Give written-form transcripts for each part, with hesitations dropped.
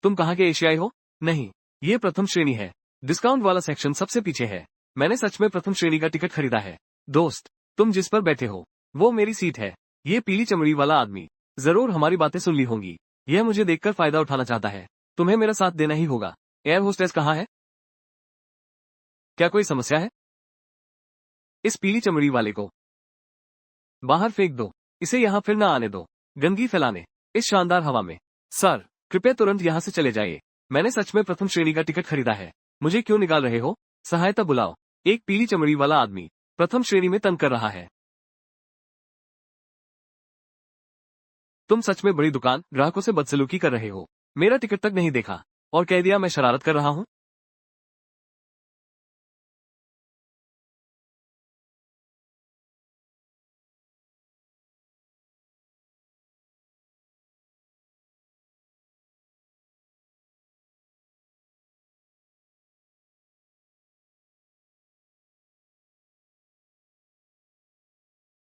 तुम कहाँ के एशियाई हो? नहीं, ये प्रथम श्रेणी है। डिस्काउंट वाला सेक्शन सबसे पीछे है। मैंने सच में प्रथम श्रेणी का टिकट खरीदा है। दोस्त, तुम जिस पर बैठे हो वो मेरी सीट है। ये पीली चमड़ी वाला आदमी जरूर हमारी बातें सुन ली होंगी। यह मुझे देखकर फायदा उठाना चाहता है। तुम्हें मेरा साथ देना ही होगा। एयर होस्टेस कहाँ है? क्या कोई समस्या है? इस पीली चमड़ी वाले को बाहर फेंक दो। इसे यहाँ फिर न आने दो, गंदगी फैलाने इस शानदार हवा में। सर, कृपया तुरंत यहाँ से चले जाइए। मैंने सच में प्रथम श्रेणी का टिकट खरीदा है। मुझे क्यों निकाल रहे हो? सहायता बुलाओ। एक पीली चमड़ी वाला आदमी प्रथम श्रेणी में तंग कर रहा है। तुम सच में बड़ी दुकान ग्राहकों से बदसलूकी कर रहे हो। मेरा टिकट तक नहीं देखा और कह दिया मैं शरारत कर रहा हूँ।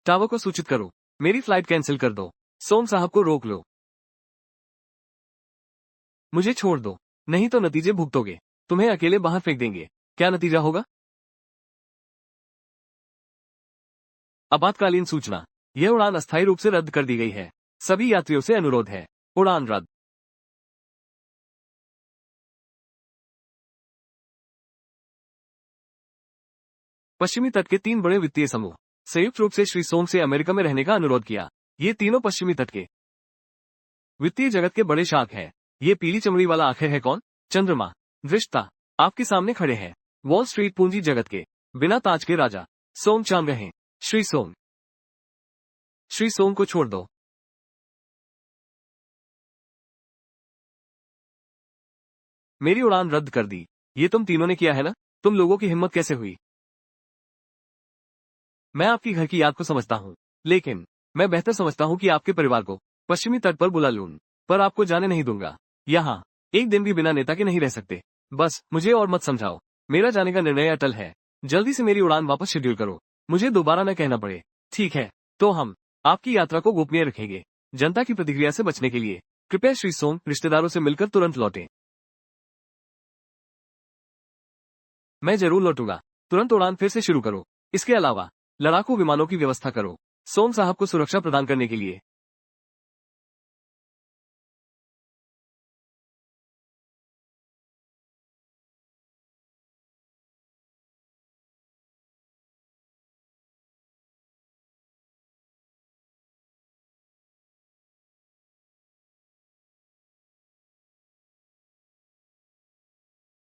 टावर को सूचित करो, मेरी फ्लाइट कैंसिल कर दो। सोम साहब को रोक लो। मुझे छोड़ दो, नहीं तो नतीजे भुगतोगे। तुम्हें अकेले बाहर फेंक देंगे। क्या नतीजा होगा? आपातकालीन सूचना, यह उड़ान अस्थायी रूप से रद्द कर दी गई है। सभी यात्रियों से अनुरोध है, उड़ान रद्द। पश्चिमी तट के 3 बड़े वित्तीय समूह संयुक्त रूप से श्री सोम से अमेरिका में रहने का अनुरोध किया। ये तीनों पश्चिमी तट के वित्तीय जगत के बड़े शार्क हैं। ये पीली चमड़ी वाला आखिर है कौन? चंद्रमा दृष्टा आपके सामने खड़े हैं। वॉल स्ट्रीट पूंजी जगत के बिना ताज के राजा सोम चांद रहे। श्री सोम, श्री सोम को छोड़ दो। मेरी उड़ान रद्द कर दी। ये तुम तीनों ने किया है ना? तुम लोगों की हिम्मत कैसे हुई? मैं आपकी घर की याद को समझता हूँ, लेकिन मैं बेहतर समझता हूँ कि आपके परिवार को पश्चिमी तट पर बुला लूं, पर आपको जाने नहीं दूंगा। यहाँ एक दिन भी बिना नेता के नहीं रह सकते। बस मुझे और मत समझाओ। मेरा जाने का निर्णय अटल है। जल्दी से मेरी उड़ान वापस शेड्यूल करो। मुझे दोबारा न कहना पड़े। ठीक है, तो हम आपकी यात्रा को गोपनीय रखेंगे। जनता की प्रतिक्रिया से बचने के लिए कृपया श्री सोम रिश्तेदारों से मिलकर तुरंत लौटें। मैं जरूर लौटूंगा। तुरंत उड़ान फिर से शुरू करो। इसके अलावा लड़ाकू विमानों की व्यवस्था करो, सोम साहब को सुरक्षा प्रदान करने के लिए।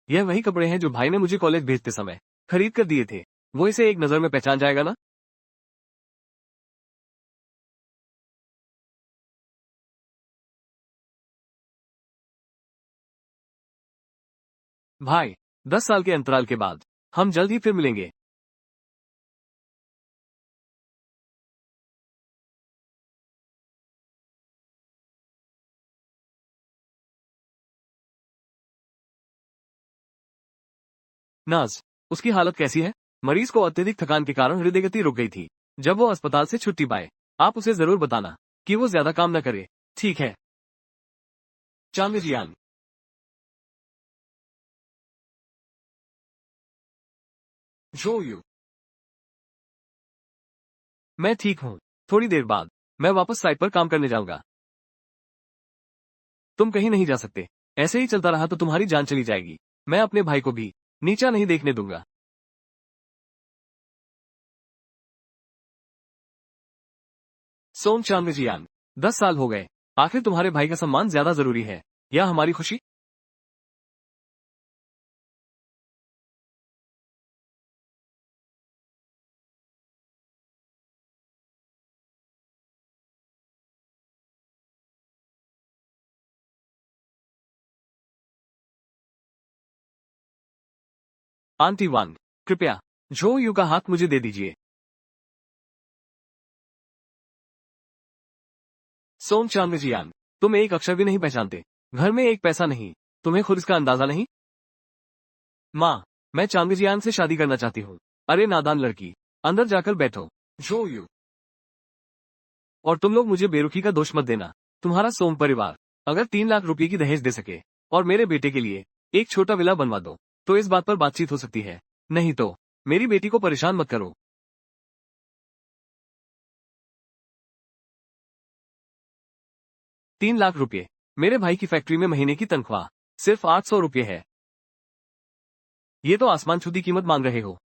यह वही कपड़े हैं जो भाई ने मुझे कॉलेज भेजते समय खरीद कर दिए थे। वो इसे एक नजर में पहचान जाएगा ना? भाई, 10 साल के अंतराल के बाद हम जल्द ही फिर मिलेंगे। नाज, उसकी हालत कैसी है? मरीज को अत्यधिक थकान के कारण हृदय गति रुक गई थी। जब वो अस्पताल से छुट्टी पाए, आप उसे जरूर बताना कि वो ज्यादा काम न करे। ठीक है? चांगजियान, जोयू, मैं ठीक हूँ। थोड़ी देर बाद मैं वापस साइट पर काम करने जाऊंगा। तुम कहीं नहीं जा सकते। ऐसे ही चलता रहा तो तुम्हारी जान चली जाएगी। मैं अपने भाई को भी नीचा नहीं देखने दूंगा। सोम चांगजियान, 10 साल हो गए। आखिर तुम्हारे भाई का सम्मान ज्यादा जरूरी है या हमारी खुशी? आंटी वांग, कृपया जो यू का हाथ मुझे दे दीजिए। सोम चांगजियान, तुम एक अक्षर भी नहीं पहचानते। घर में एक पैसा नहीं। तुम्हें खुद इसका अंदाजा नहीं? माँ, मैं चांगजियान से शादी करना चाहती हूँ। अरे नादान लड़की, अंदर जाकर बैठो। जो यू, और तुम लोग मुझे बेरुखी का दोष मत देना। तुम्हारा सोम परिवार अगर 3 लाख रुपए की दहेज दे सके और मेरे बेटे के लिए एक छोटा विला बनवा दो, तो इस बात पर बातचीत हो सकती है। नहीं तो मेरी बेटी को परेशान मत करो। 3 लाख रुपए। मेरे भाई की फैक्ट्री में महीने की तनख्वाह सिर्फ 800 रुपये है। ये तो आसमान छूती कीमत मांग रहे हो।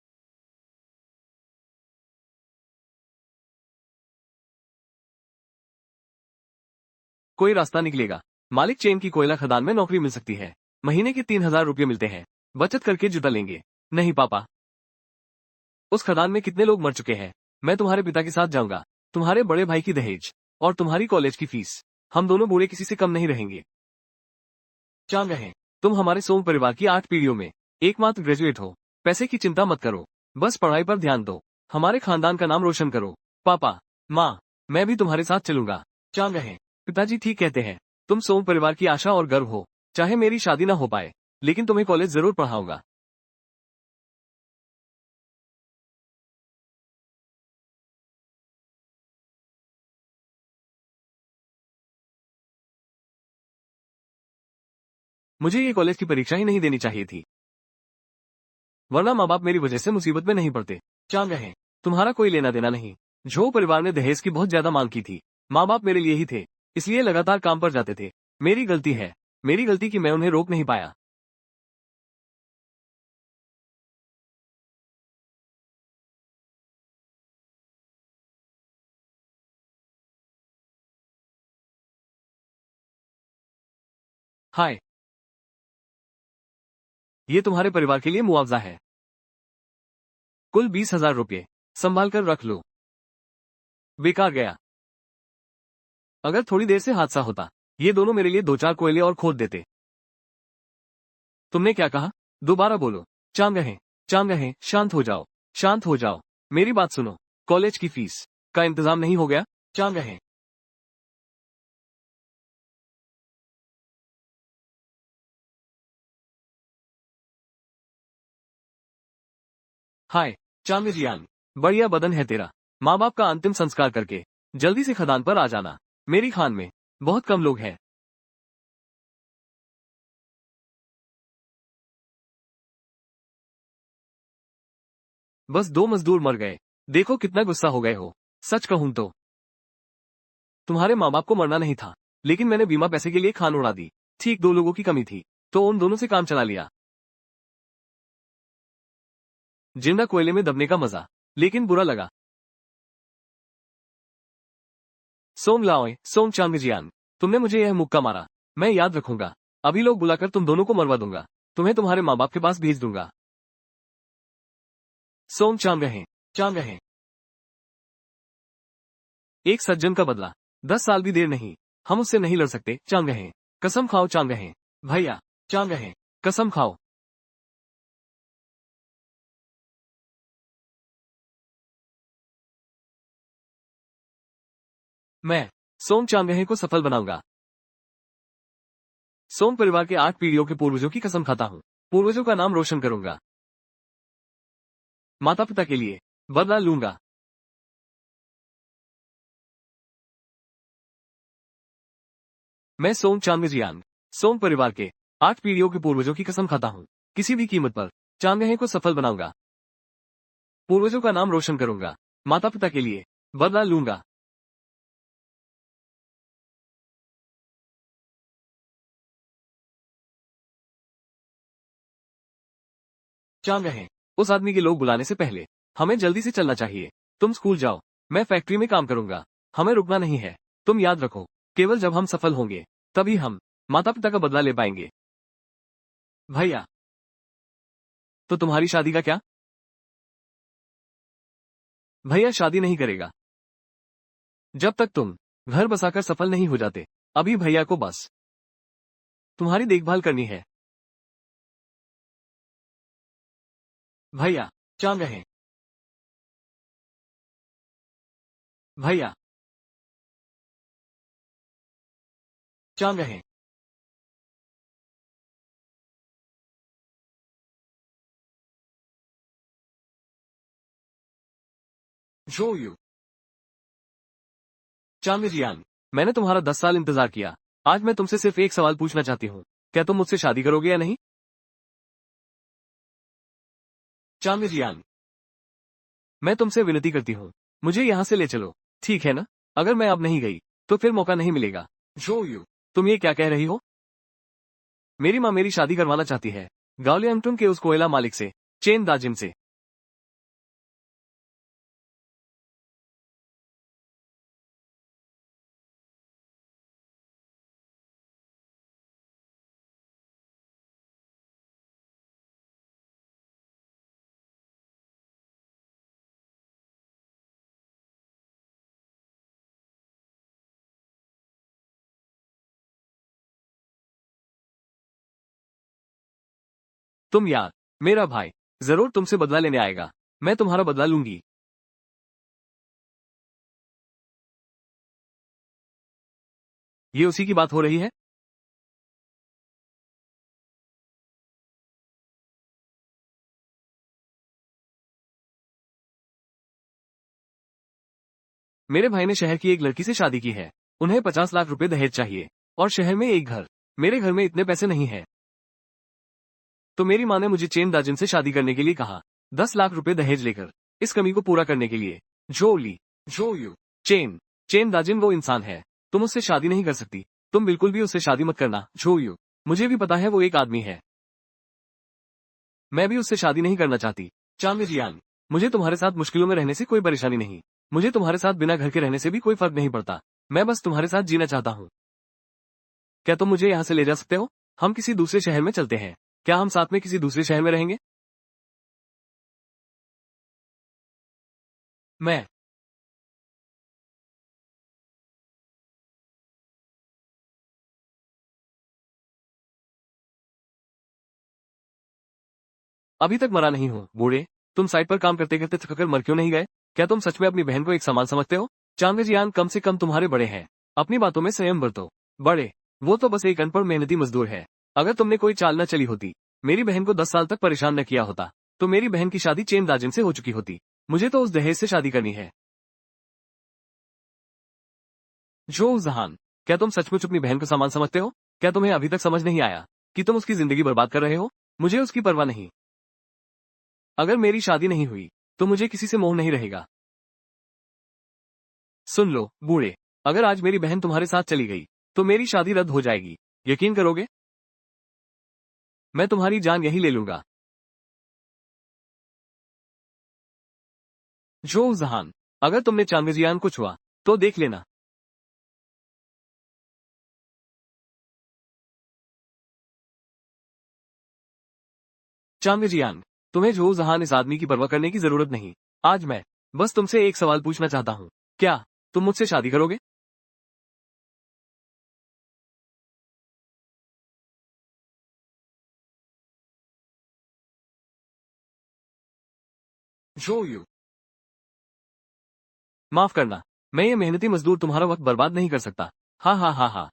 कोई रास्ता निकलेगा। मालिक चेन की कोयला खदान में नौकरी मिल सकती है। महीने के 3,000 रुपये मिलते हैं। बचत करके जुटा लेंगे। नहीं पापा, उस खदान में कितने लोग मर चुके हैं। मैं तुम्हारे पिता के साथ जाऊंगा। तुम्हारे बड़े भाई की दहेज और तुम्हारी कॉलेज की फीस, हम दोनों बूढ़े किसी से कम नहीं रहेंगे। चांग रहे, तुम हमारे सोम परिवार की 8 पीढ़ियों में एकमात्र ग्रेजुएट हो। पैसे की चिंता मत करो, बस पढ़ाई पर ध्यान दो। हमारे खानदान का नाम रोशन करो। पापा, माँ, मैं भी तुम्हारे साथ चलूंगा। चांग रहे, पिताजी ठीक कहते हैं। तुम सोम परिवार की आशा और गर्व हो। चाहे मेरी शादी ना हो पाए, लेकिन तुम्हें कॉलेज जरूर पढ़ाऊंगा। मुझे ये कॉलेज की परीक्षा ही नहीं देनी चाहिए थी, वरना माँ बाप मेरी वजह से मुसीबत में नहीं पड़ते। चांग रहे, तुम्हारा कोई लेना देना नहीं। झो परिवार ने दहेज की बहुत ज्यादा मांग की थी। माँ बाप मेरे लिए ही थे, इसलिए लगातार काम पर जाते थे। मेरी गलती है, मेरी गलती कि मैं उन्हें रोक नहीं पाया। हाय, ये तुम्हारे परिवार के लिए मुआवजा है। कुल 20,000 रुपये। संभाल कर रख लो। बेकार गया। अगर थोड़ी देर से हादसा होता, ये दोनों मेरे लिए 2-4 कोयले और खोद देते। तुमने क्या कहा? दोबारा बोलो। चांग रहे, चांग रहे, शांत हो जाओ, शांत हो जाओ। मेरी बात सुनो। कॉलेज की फीस का इंतजाम नहीं हो गया? चांग रहे, हाय, चांग जियान, बढ़िया बदन है तेरा। माँ बाप का अंतिम संस्कार करके जल्दी से खदान पर आ जाना। मेरी खान में बहुत कम लोग हैं। बस 2 मजदूर मर गए। देखो कितना गुस्सा हो गए हो। सच कहूं तो तुम्हारे माँ बाप को मरना नहीं था, लेकिन मैंने बीमा पैसे के लिए खान उड़ा दी। ठीक 2 लोगों की कमी थी, तो उन दोनों से काम चला लिया। जिंदा कोयले में दबने का मजा, लेकिन बुरा लगा। सोम लाओए, सोम चांगजियान, तुमने मुझे यह मुक्का मारा। मैं याद रखूंगा। अभी लोग बुलाकर तुम दोनों को मरवा दूंगा। तुम्हें तुम्हारे माँ बाप के पास भेज दूंगा। सोम चांग रहे, चांग रहे। एक सज्जन का बदला। 10 साल भी देर नहीं। हम उससे नहीं लड़ सकते। चांग रहे, कसम खाओ। चांग रहे, भैया। चांग रहे, कसम खाओ। मैं सोम चांग रहे को सफल बनाऊंगा। सोम परिवार के 8 पीढ़ियों के पूर्वजों की कसम खाता हूँ। पूर्वजों का नाम रोशन करूंगा। माता पिता के लिए बदला लूंगा। मैं सोम चांगजियान, सोम परिवार के 8 पीढ़ियों के पूर्वजों की कसम खाता हूँ। किसी भी कीमत पर चांगहे को सफल बनाऊंगा। पूर्वजों का नाम रोशन करूंगा। माता पिता के लिए बदला लूंगा। चांगहे, उस आदमी के लोग बुलाने से पहले हमें जल्दी से चलना चाहिए। तुम स्कूल जाओ, मैं फैक्ट्री में काम करूंगा। हमें रुकना नहीं है। तुम याद रखो, केवल जब हम सफल होंगे, तभी हम माता पिता का बदला ले पाएंगे। भैया, तो तुम्हारी शादी का क्या? भैया शादी नहीं करेगा जब तक तुम घर बसाकर सफल नहीं हो जाते। अभी भैया को बस तुम्हारी देखभाल करनी है। भैया, चांग रहे, भैया, चांग रहे। जोयू, चांग जियान, मैंने तुम्हारा 10 साल इंतजार किया। आज मैं तुमसे सिर्फ एक सवाल पूछना चाहती हूँ। क्या तुम मुझसे शादी करोगे या नहीं? चांगजियान, मैं तुमसे विनती करती हूँ, मुझे यहाँ से ले चलो, ठीक है ना? अगर मैं अब नहीं गई, तो फिर मौका नहीं मिलेगा। जो यू, तुम ये क्या कह रही हो? मेरी माँ मेरी शादी करवाना चाहती है, गाओलियांगटुन के उस कोयला मालिक से, चेन दाजिम से। तुम यार, मेरा भाई, जरूर तुमसे बदला लेने आएगा। मैं तुम्हारा बदला लूंगी। ये उसी की बात हो रही है? मेरे भाई ने शहर की एक लड़की से शादी की है। उन्हें 50 लाख रुपए दहेज चाहिए, और शहर में एक घर। मेरे घर में इतने पैसे नहीं है। तो मेरी माँ ने मुझे चेन दाजिन से शादी करने के लिए कहा, 10 लाख रुपए दहेज लेकर, इस कमी को पूरा करने के लिए। जो ली, जो यू, चेन, चेन दाजिन वो इंसान है, तुम उससे शादी नहीं कर सकती। तुम बिल्कुल भी उससे शादी मत करना, जो यू। मुझे भी पता है वो एक आदमी है। मैं भी उससे शादी नहीं करना चाहती। चांगजियान, मुझे तुम्हारे साथ मुश्किलों में रहने से कोई परेशानी नहीं। मुझे तुम्हारे साथ बिना घर के रहने से भी कोई फर्क नहीं पड़ता। मैं बस तुम्हारे साथ जीना चाहता हूँ। क्या तुम मुझे यहाँ से ले जा सकते हो? हम किसी दूसरे शहर में चलते हैं। क्या हम साथ में किसी दूसरे शहर में रहेंगे? मैं अभी तक मरा नहीं हूँ, बूढ़े। तुम साइट पर काम करते करते थककर मर क्यों नहीं गए? क्या तुम सच में अपनी बहन को एक समान समझते हो? चांगजियान कम से कम तुम्हारे बड़े हैं। अपनी बातों में संयम बरतो। बड़े, वो तो बस एक अनपढ़ मेहनती मजदूर है। अगर तुमने कोई चाल न चली होती, मेरी बहन को 10 साल तक परेशान न किया होता, तो मेरी बहन की शादी चेन दाजिन से हो चुकी होती। मुझे तो उस दहेज से शादी करनी है। जो जहान, क्या तुम सचमुच अपनी बहन को समान समझते हो? क्या तुम्हें अभी तक समझ नहीं आया कि तुम उसकी जिंदगी बर्बाद कर रहे हो? मुझे उसकी परवाह नहीं। अगर मेरी शादी नहीं हुई, तो मुझे किसी से मोह नहीं रहेगा। सुन लो, बूढ़े, अगर आज मेरी बहन तुम्हारे साथ चली गई, तो मेरी शादी रद्द हो जाएगी। यकीन करोगे? मैं तुम्हारी जान यही ले लूंगा। जो जहान, अगर तुमने चांगजियान को छुआ, तो देख लेना। चांगजियान, तुम्हें जो जहान इस आदमी की परवाह करने की जरूरत नहीं। आज मैं बस तुमसे एक सवाल पूछना चाहता हूँ। क्या तुम मुझसे शादी करोगे? जो यू, माफ करना, मैं ये मेहनती मजदूर तुम्हारा वक्त बर्बाद नहीं कर सकता। हाँ हाँ हाँ हाँ।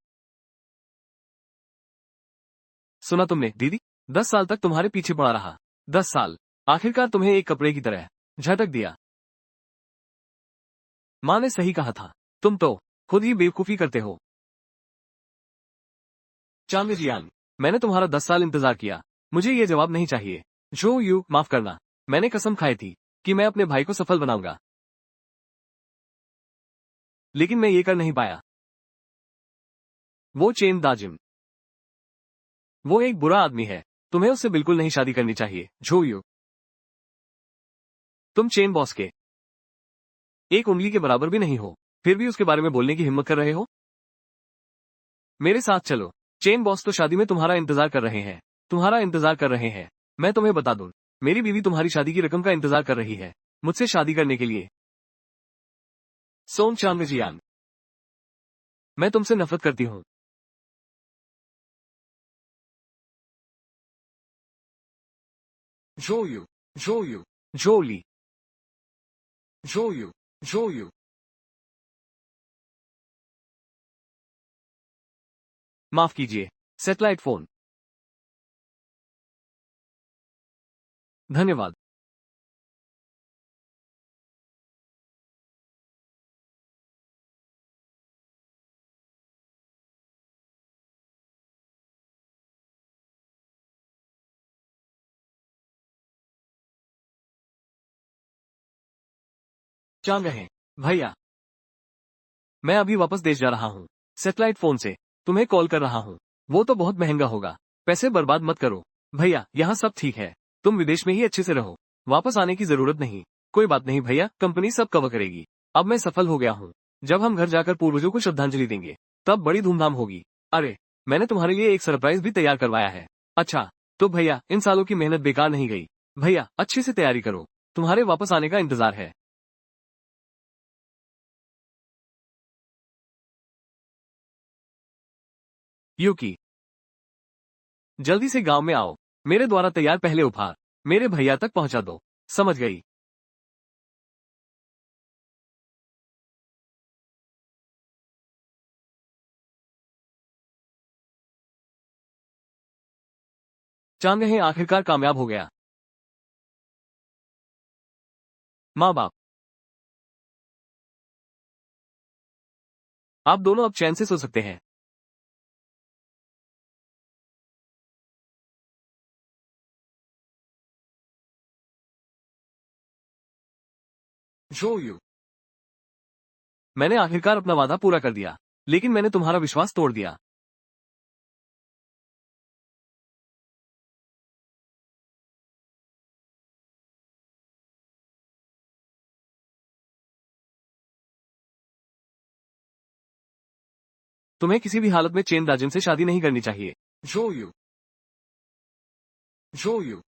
सुना तुमने, दीदी? 10 साल तक तुम्हारे पीछे पड़ा रहा। 10 साल, आखिरकार तुम्हें एक कपड़े की तरह झटक दिया। माँ ने सही कहा था। तुम तो खुद ही बेवकूफी करते हो। चांगजियान, मैंने तुम्हारा 10 साल इंतजार किया। मुझे ये जवाब नहीं चाहिए। जो यू, माफ करना, मैंने कसम खाई थी कि मैं अपने भाई को सफल बनाऊंगा, लेकिन मैं ये कर नहीं पाया। वो चेन दाजिम, वो एक बुरा आदमी है। तुम्हें उससे बिल्कुल नहीं शादी करनी चाहिए। जो यू, तुम चेन बॉस के एक उंगली के बराबर भी नहीं हो, फिर भी उसके बारे में बोलने की हिम्मत कर रहे हो? मेरे साथ चलो। चेन बॉस तो शादी में तुम्हारा इंतजार कर रहे हैं। तुम्हारा इंतजार कर रहे हैं। मैं तुम्हें बता दूं, मेरी बीवी तुम्हारी शादी की रकम का इंतजार कर रही है, मुझसे शादी करने के लिए। सोम चांगजियान, मैं तुमसे नफरत करती हूँ। जो यू, जो यू, जो ली, जो यू, जो यू। माफ कीजिए, सैटेलाइट फोन। धन्यवाद। चांग रहे भैया, मैं अभी वापस देश जा रहा हूँ। सैटेलाइट फोन से तुम्हें कॉल कर रहा हूँ। वो तो बहुत महंगा होगा। पैसे बर्बाद मत करो। भैया, यहाँ सब ठीक है। तुम विदेश में ही अच्छे से रहो। वापस आने की जरूरत नहीं। कोई बात नहीं भैया, कंपनी सब कवर करेगी। अब मैं सफल हो गया हूँ। जब हम घर जाकर पूर्वजों को श्रद्धांजलि देंगे, तब बड़ी धूमधाम होगी। अरे, मैंने तुम्हारे लिए एक सरप्राइज भी तैयार करवाया है। अच्छा, तो भैया, इन सालों की मेहनत बेकार नहीं गई। भैया, अच्छे से तैयारी करो। तुम्हारे वापस आने का इंतजार है। यूकी, जल्दी से गांव में आओ। मेरे द्वारा तैयार पहले उपहार मेरे भैया तक पहुंचा दो। समझ गई। चांद आखिरकार कामयाब हो गया। माँ बाप, आप दोनों अब चैन से सो सकते हैं। जो यू, मैंने आखिरकार अपना वादा पूरा कर दिया, लेकिन मैंने तुम्हारा विश्वास तोड़ दिया। तुम्हें किसी भी हालत में चेन दाजिन से शादी नहीं करनी चाहिए। जो यू, जो यू,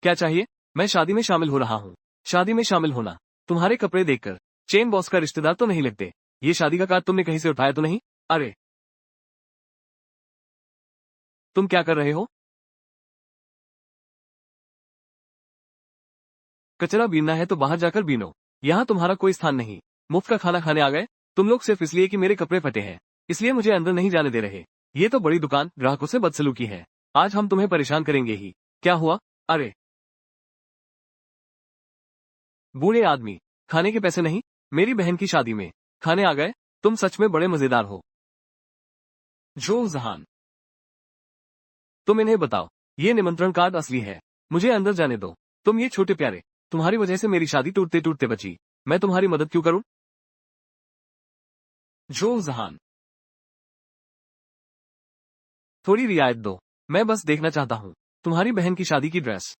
क्या चाहिए? मैं शादी में शामिल हो रहा हूँ। शादी में शामिल होना। तुम्हारे कपड़े देखकर चेन बॉस का रिश्तेदार तो नहीं लगते। ये शादी का कार्ड तुमने कहीं से उठाया तो नहीं? अरे, तुम क्या कर रहे हो? कचरा बीनना है तो बाहर जाकर बीनो। यहाँ तुम्हारा कोई स्थान नहीं। मुफ्त का खाना खाने आ गए? तुम लोग सिर्फ इसलिए कि मेरे कपड़े फटे हैं, इसलिए मुझे अंदर नहीं जाने दे रहे। ये तो बड़ी दुकान ग्राहकों से बदसलूकी है। आज हम तुम्हें परेशान करेंगे ही। क्या हुआ? अरे, बूढ़े आदमी, खाने के पैसे नहीं? मेरी बहन की शादी में खाने आ गए? तुम सच में बड़े मजेदार हो। जो जहान, तुम इन्हें बताओ, ये निमंत्रण कार्ड असली है। मुझे अंदर जाने दो। तुम ये छोटे प्यारे, तुम्हारी वजह से मेरी शादी टूटते टूटते बची। मैं तुम्हारी मदद क्यों करूं? जो जहान, थोड़ी रियायत दो। मैं बस देखना चाहता हूँ तुम्हारी बहन की शादी की ड्रेस।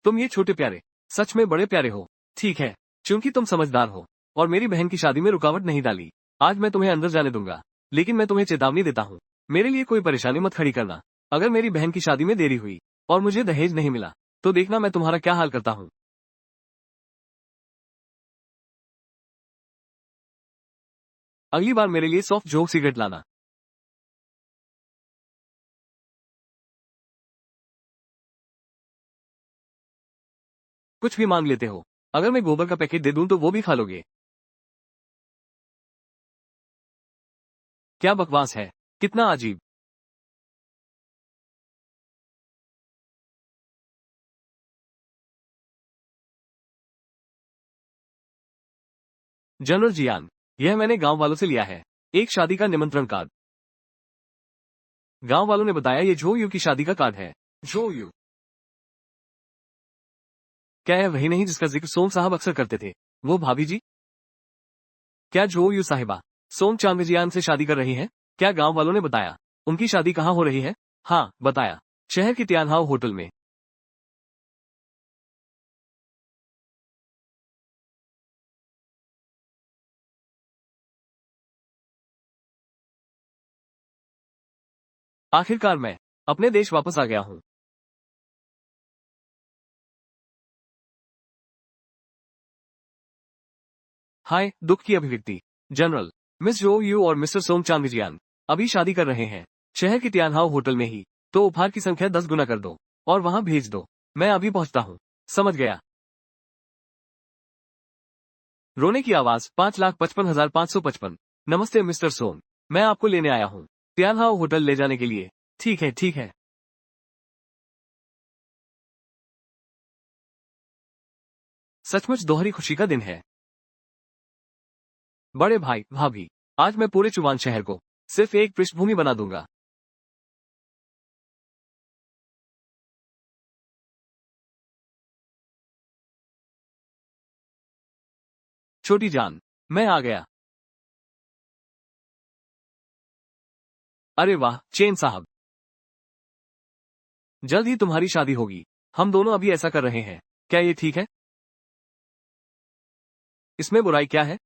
तुम ये छोटे प्यारे, सच में बड़े प्यारे हो। ठीक है, क्योंकि तुम समझदार हो और मेरी बहन की शादी में रुकावट नहीं डाली। आज मैं तुम्हें अंदर जाने दूंगा, लेकिन मैं तुम्हें चेतावनी देता हूँ, मेरे लिए कोई परेशानी मत खड़ी करना। अगर मेरी बहन की शादी में देरी हुई और मुझे दहेज नहीं मिला, तो देखना मैं तुम्हारा क्या हाल करता हूँ। अगली बार मेरे लिए सॉफ्ट जोक सिगरेट लाना। कुछ भी मांग लेते हो। अगर मैं गोबर का पैकेट दे दूं तो वो भी खा लोगे? क्या बकवास है। कितना अजीब। जनरल जियान, यह मैंने गांव वालों से लिया है। एक शादी का निमंत्रण कार्ड। गांव वालों ने बताया ये जो यू की शादी का कार्ड है। जो यू, क्या यह वही नहीं जिसका जिक्र सोम साहब अक्सर करते थे? वो भाभी जी? क्या जो यू साहिबा सोम चांगजियान से शादी कर रही हैं? क्या गांव वालों ने बताया? उनकी शादी कहाँ हो रही है? हाँ, बताया। शहर की तियानहाओ होटल में। आखिरकार मैं अपने देश वापस आ गया हूँ। हाय, दुख की अभिव्यक्ति। जनरल, मिस जो यू और मिस्टर सोम चांगजियान अभी शादी कर रहे हैं। शहर की तियानहाओ होटल में ही। तो उपहार की संख्या 10 गुना कर दो और वहां भेज दो। मैं अभी पहुंचता हूँ। समझ गया। रोने की आवाज 5,55,555। नमस्ते मिस्टर सोम, मैं आपको लेने आया हूँ तियानहाओ होटल ले जाने के लिए। ठीक है, ठीक है। सचमुच दोहरी खुशी का दिन है। बड़े भाई भाभी, आज मैं पूरे चुवान शहर को सिर्फ एक पृष्ठभूमि बना दूंगा। छोटी जान, मैं आ गया। अरे वाह चेन साहब, जल्द ही तुम्हारी शादी होगी। हम दोनों अभी ऐसा कर रहे हैं, क्या ये ठीक है? इसमें बुराई क्या है?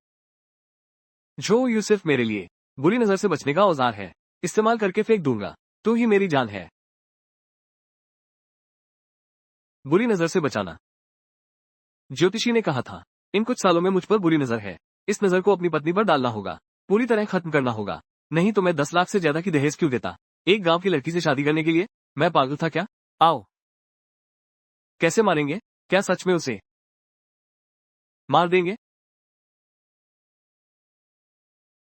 जो यू सिर्फ मेरे लिए बुरी नजर से बचने का औजार है, इस्तेमाल करके फेंक दूंगा। तू ही मेरी जान है। बुरी नजर से बचाना, ज्योतिषी ने कहा था, इन कुछ सालों में मुझ पर बुरी नजर है। इस नजर को अपनी पत्नी पर डालना होगा, पूरी तरह खत्म करना होगा। नहीं तो मैं 10 लाख से ज्यादा की दहेज क्यों देता एक गांव की लड़की से शादी करने के लिए? मैं पागल था क्या? आओ। कैसे मारेंगे? क्या सच में उसे मार देंगे?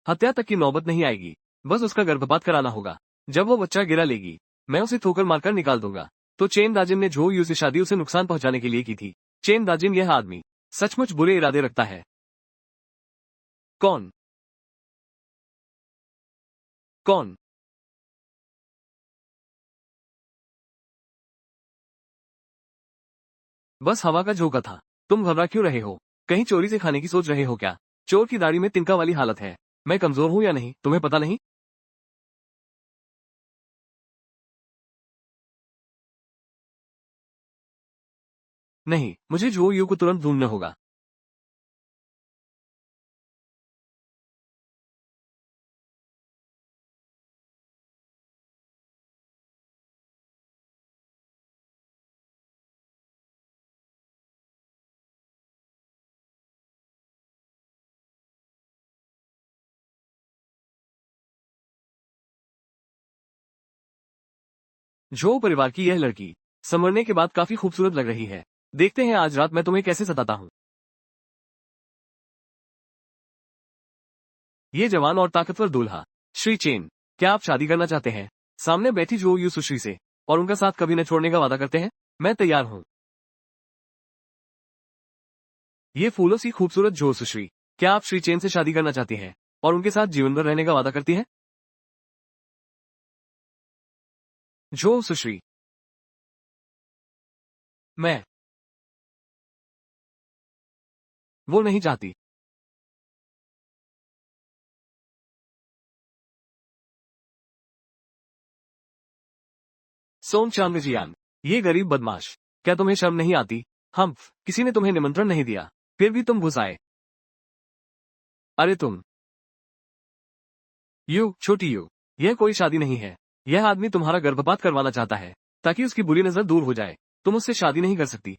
हत्या तक की नौबत नहीं आएगी, बस उसका गर्भपात कराना होगा। जब वो बच्चा गिरा लेगी, मैं उसे ठोकर मारकर निकाल दूंगा। तो चेन दाजिन ने जो यू से शादी उसे नुकसान पहुंचाने के लिए की थी। चेन दाजिन, यह आदमी सचमुच बुरे इरादे रखता है। कौन? कौन? बस हवा का झोंका था। तुम घबरा क्यों रहे हो? कहीं चोरी से खाने की सोच रहे हो क्या? चोर की दाढ़ी में तिनका वाली हालत है। मैं कमजोर हूं या नहीं तुम्हें पता नहीं? नहीं, मुझे जो यू को तुरंत ढूंढना होगा। जो परिवार की यह लड़की संवरने के बाद काफी खूबसूरत लग रही है। देखते हैं आज रात मैं तुम्हें कैसे सताता हूँ। ये जवान और ताकतवर दूल्हा श्री चेन, क्या आप शादी करना चाहते हैं? सामने बैठी जो यू सुश्री से और उनका साथ कभी न छोड़ने का वादा करते हैं? मैं तैयार हूँ। ये फूलों सी खूबसूरत जो सुश्री, क्या आप श्री चेन से शादी करना चाहती हैं और उनके साथ जीवन भर रहने का वादा करती हैं? जो सुश्री, मैं वो नहीं चाहती। सोम चांगजियान, ये गरीब बदमाश, क्या तुम्हें शर्म नहीं आती? हम किसी ने तुम्हें निमंत्रण नहीं दिया, फिर भी तुम घुस आए। अरे तुम, यू छोटी यू, यह कोई शादी नहीं है। यह आदमी तुम्हारा गर्भपात करवाना चाहता है ताकि उसकी बुरी नजर दूर हो जाए। तुम उससे शादी नहीं कर सकती।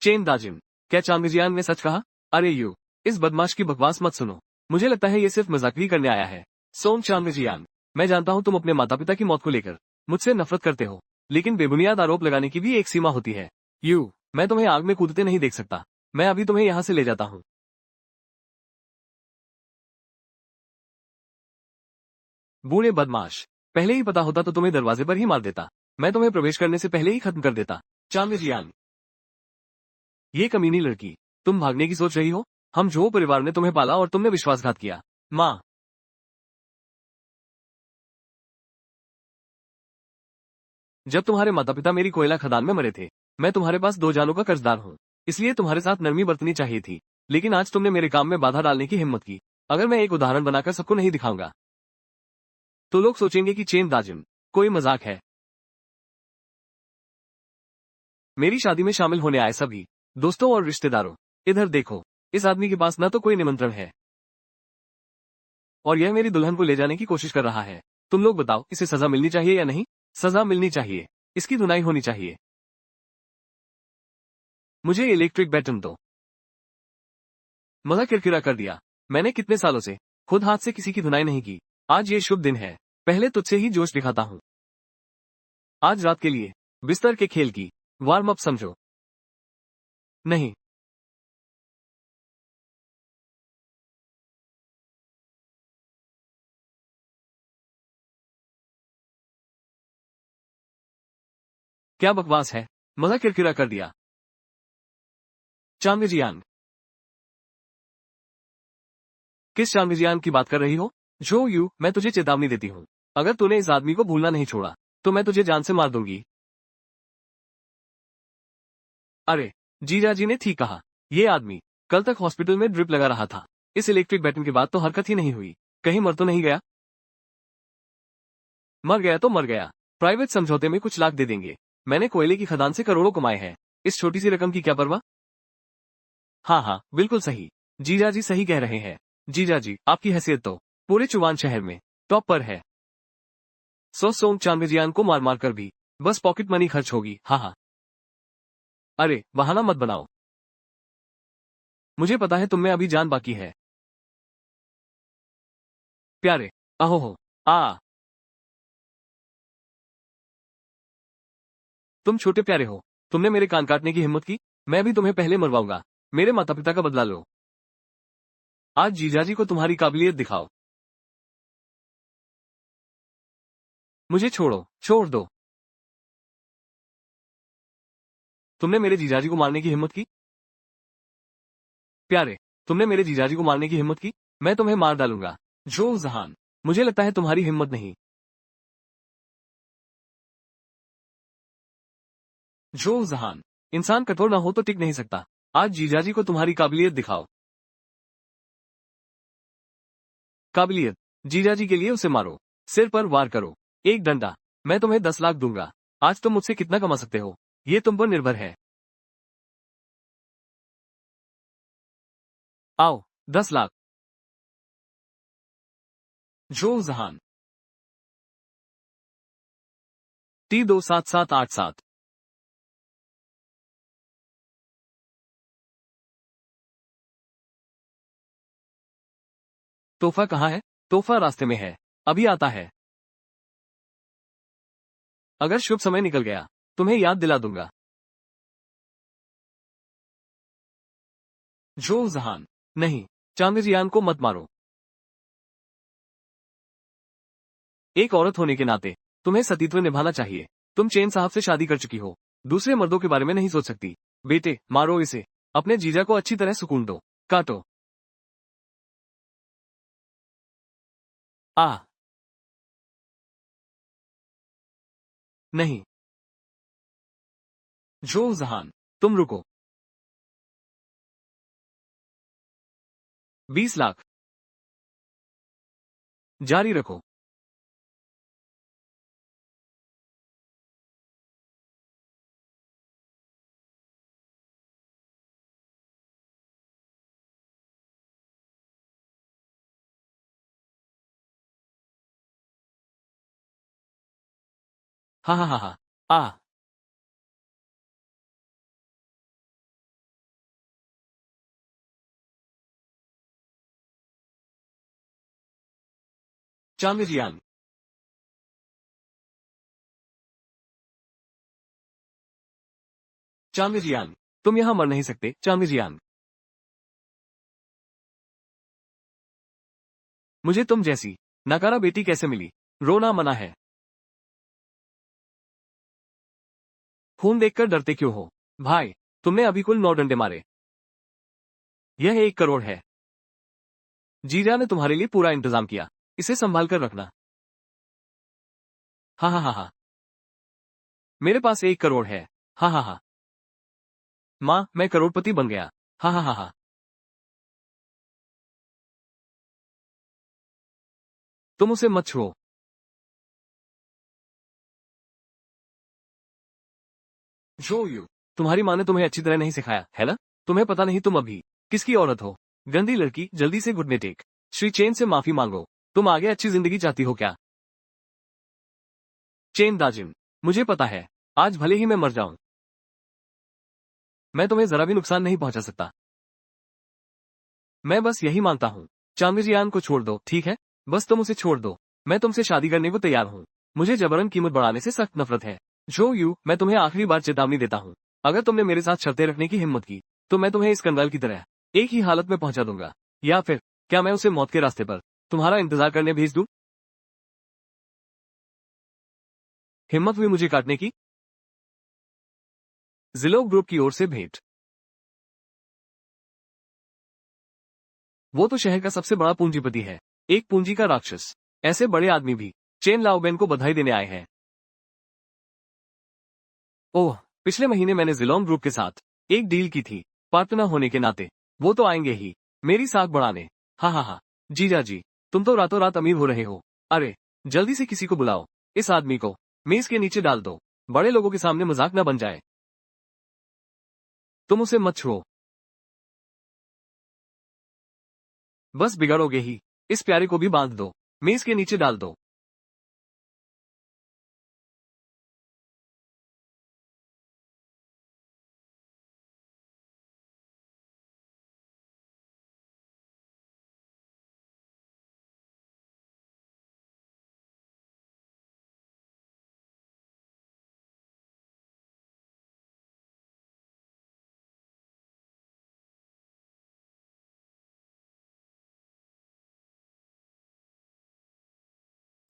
चेन दाजिन, क्या चांगजियान ने सच कहा? अरे यू, इस बदमाश की बकवास मत सुनो। मुझे लगता है ये सिर्फ मजाक ही करने आया है। सोम चांगजियान, मैं जानता हूँ तुम अपने माता पिता की मौत को लेकर मुझसे नफरत करते हो, लेकिन बेबुनियाद आरोप लगाने की भी एक सीमा होती है। यू, मैं तुम्हें आग में कूदते नहीं देख सकता। मैं अभी तुम्हें यहाँ से ले जाता हूँ। बूढ़े बदमाश, पहले ही पता होता तो तुम्हें दरवाजे पर ही मार देता। मैं तुम्हें प्रवेश करने से पहले ही खत्म कर देता। चांगजियान, ये कमीनी लड़की, तुम भागने की सोच रही हो? हम जो परिवार ने तुम्हें पाला और तुमने विश्वासघात किया। माँ, जब तुम्हारे माता पिता मेरी कोयला खदान में मरे थे, मैं तुम्हारे पास 2 जानों का कर्जदार हूँ। इसलिए तुम्हारे साथ नरमी बरतनी चाहिए थी, लेकिन आज तुमने मेरे काम में बाधा डालने की हिम्मत की। अगर मैं एक उदाहरण बनाकर सबको नहीं दिखाऊंगा तो लोग सोचेंगे कि चेन दाजिम कोई मजाक है। मेरी शादी में शामिल होने आए सभी दोस्तों और रिश्तेदारों, इधर देखो। इस आदमी के पास न तो कोई निमंत्रण है और यह मेरी दुल्हन को ले जाने की कोशिश कर रहा है। तुम लोग बताओ, इसे सजा मिलनी चाहिए या नहीं? सजा मिलनी चाहिए। इसकी धुनाई होनी चाहिए। मुझे इलेक्ट्रिक बैटन दो। मजा किरकिरा कर दिया। मैंने कितने सालों से खुद हाथ से किसी की धुनाई नहीं की। आज ये शुभ दिन है, पहले तुझसे ही जोश दिखाता हूँ। आज रात के लिए बिस्तर के खेल की वार्म अप समझो। नहीं, क्या बकवास है। मजा किरकिरा कर दिया। चांगजियान, किस चांगजियान की बात कर रही हो? जो यू, मैं तुझे चेतावनी देती हूँ। अगर तूने इस आदमी को भूलना नहीं छोड़ा तो मैं तुझे जान से मार दूंगी। अरे, जीजा जी ने ठीक कहा। ये आदमी कल तक हॉस्पिटल में ड्रिप लगा रहा था। इस इलेक्ट्रिक बैटन के बाद तो हरकत ही नहीं हुई। कहीं मर तो नहीं गया? मर गया तो मर गया। प्राइवेट समझौते में कुछ लाख दे देंगे। मैंने कोयले की खदान से करोड़ों कमाए हैं। इस छोटी सी रकम की क्या परवाह? हाँ हाँ, बिल्कुल सही। जीजा जी सही कह रहे हैं। जीजा जी, आपकी हैसियत तो पूरे चुवान शहर में टॉप पर है। सो सोंग चांगजियान को मार मार कर भी बस पॉकेट मनी खर्च होगी। हाँ हाँ। अरे, बहाना मत बनाओ। मुझे पता है तुम में अभी जान बाकी है। प्यारे, अहो हो, आ, तुम छोटे प्यारे हो। तुमने मेरे कान काटने की हिम्मत की। मैं भी तुम्हें पहले मरवाऊंगा। मेरे माता पिता का बदला लो। आज जीजाजी को तुम्हारी काबिलियत दिखाओ। मुझे छोड़ो, छोड़ दो। तुमने मेरे जीजाजी को मारने की हिम्मत की। प्यारे, तुमने मेरे जीजाजी को मारने की हिम्मत की। मैं तुम्हें मार डालूंगा। जो जहान, मुझे लगता है तुम्हारी हिम्मत नहीं। जो जहान, इंसान कठोर ना हो तो टिक नहीं सकता। आज जीजाजी को तुम्हारी काबिलियत दिखाओ। काबिलियत, जीजाजी के लिए उसे मारो। सिर पर वार करो। एक डंडा। मैं तुम्हें 10 लाख दूंगा। आज तुम मुझसे कितना कमा सकते हो ये तुम पर निर्भर है। आओ, 10 लाख। जो जहान। T27787। तोहफा कहाँ है? तोहफा रास्ते में है। अभी आता है। अगर शुभ समय निकल गया तुम्हें याद दिला दूंगा। जो जहान, नहीं, चांगजियान को मत मारो। एक औरत होने के नाते तुम्हें सतीत्व निभाना चाहिए। तुम चेन साहब से शादी कर चुकी हो। दूसरे मर्दों के बारे में नहीं सोच सकती। बेटे, मारो इसे। अपने जीजा को अच्छी तरह सुकून दो। काटो। आ, नहीं। जो जहान, तुम रुको। 20 लाख। जारी रखो। हा हा हा हा। आ, चांगजियान। चांगजियान, तुम यहां मर नहीं सकते। चांगजियान, मुझे तुम जैसी नकारा बेटी कैसे मिली? रोना मना है। खून देखकर डरते क्यों हो? भाई, तुमने अभी कुल 9 डंडे मारे। यह 1 करोड़ है। जीजा ने तुम्हारे लिए पूरा इंतजाम किया। इसे संभाल कर रखना। हाँ हाँ हाँ हाँ। मेरे पास 1 करोड़ है। हाँ हाँ हाँ। माँ, मैं करोड़पति बन गया। हाँ हाँ हाँ हाँ। तुम उसे मत छुओ। जो यू, तुम्हारी माँ ने तुम्हें अच्छी तरह नहीं सिखाया है ना? तुम्हें पता नहीं तुम अभी किसकी औरत हो। गंदी लड़की, जल्दी से घुटने टेक। श्री चेन से माफी मांगो। तुम आगे अच्छी जिंदगी चाहती हो क्या? चेन दाजिन, मुझे पता है। आज भले ही मैं मर जाऊं, मैं तुम्हें जरा भी नुकसान नहीं पहुंचा सकता। मैं बस यही मांगता हूँ। चांगजियान को छोड़ दो, ठीक है? बस तुम उसे छोड़ दो। मैं तुमसे शादी करने को तैयार हूँ। मुझे जबरन कीमत बढ़ाने से सख्त नफरत है। जो यू, मैं तुम्हें आखिरी बार चेतावनी देता हूँ। अगर तुमने मेरे साथ शर्तें रखने की हिम्मत की तो मैं तुम्हें इस कंगाल की तरह एक ही हालत में पहुंचा दूंगा। या फिर क्या मैं उसे मौत के रास्ते पर तुम्हारा इंतजार करने भेज दूं? हिम्मत हुई मुझे काटने की? जिलो ग्रुप की ओर से भेंट। वो तो शहर का सबसे बड़ा पूंजीपति है, एक पूंजी का राक्षस। ऐसे बड़े आदमी भी चेन लाओबेन को बधाई देने आए हैं। ओह, पिछले महीने मैंने जिलोंग ग्रुप के साथ एक डील की थी। पार्टनर होने के नाते वो तो आएंगे ही मेरी साख बढ़ाने। हाँ हाँ हाँ, जीजा जी, तुम तो रातों रात अमीर हो रहे हो। अरे जल्दी से किसी को बुलाओ, इस आदमी को मेज के नीचे डाल दो, बड़े लोगों के सामने मजाक न बन जाए। तुम उसे मत छुओ, बस बिगड़ोगे ही। इस प्यारे को भी बांध दो, मेज के नीचे डाल दो।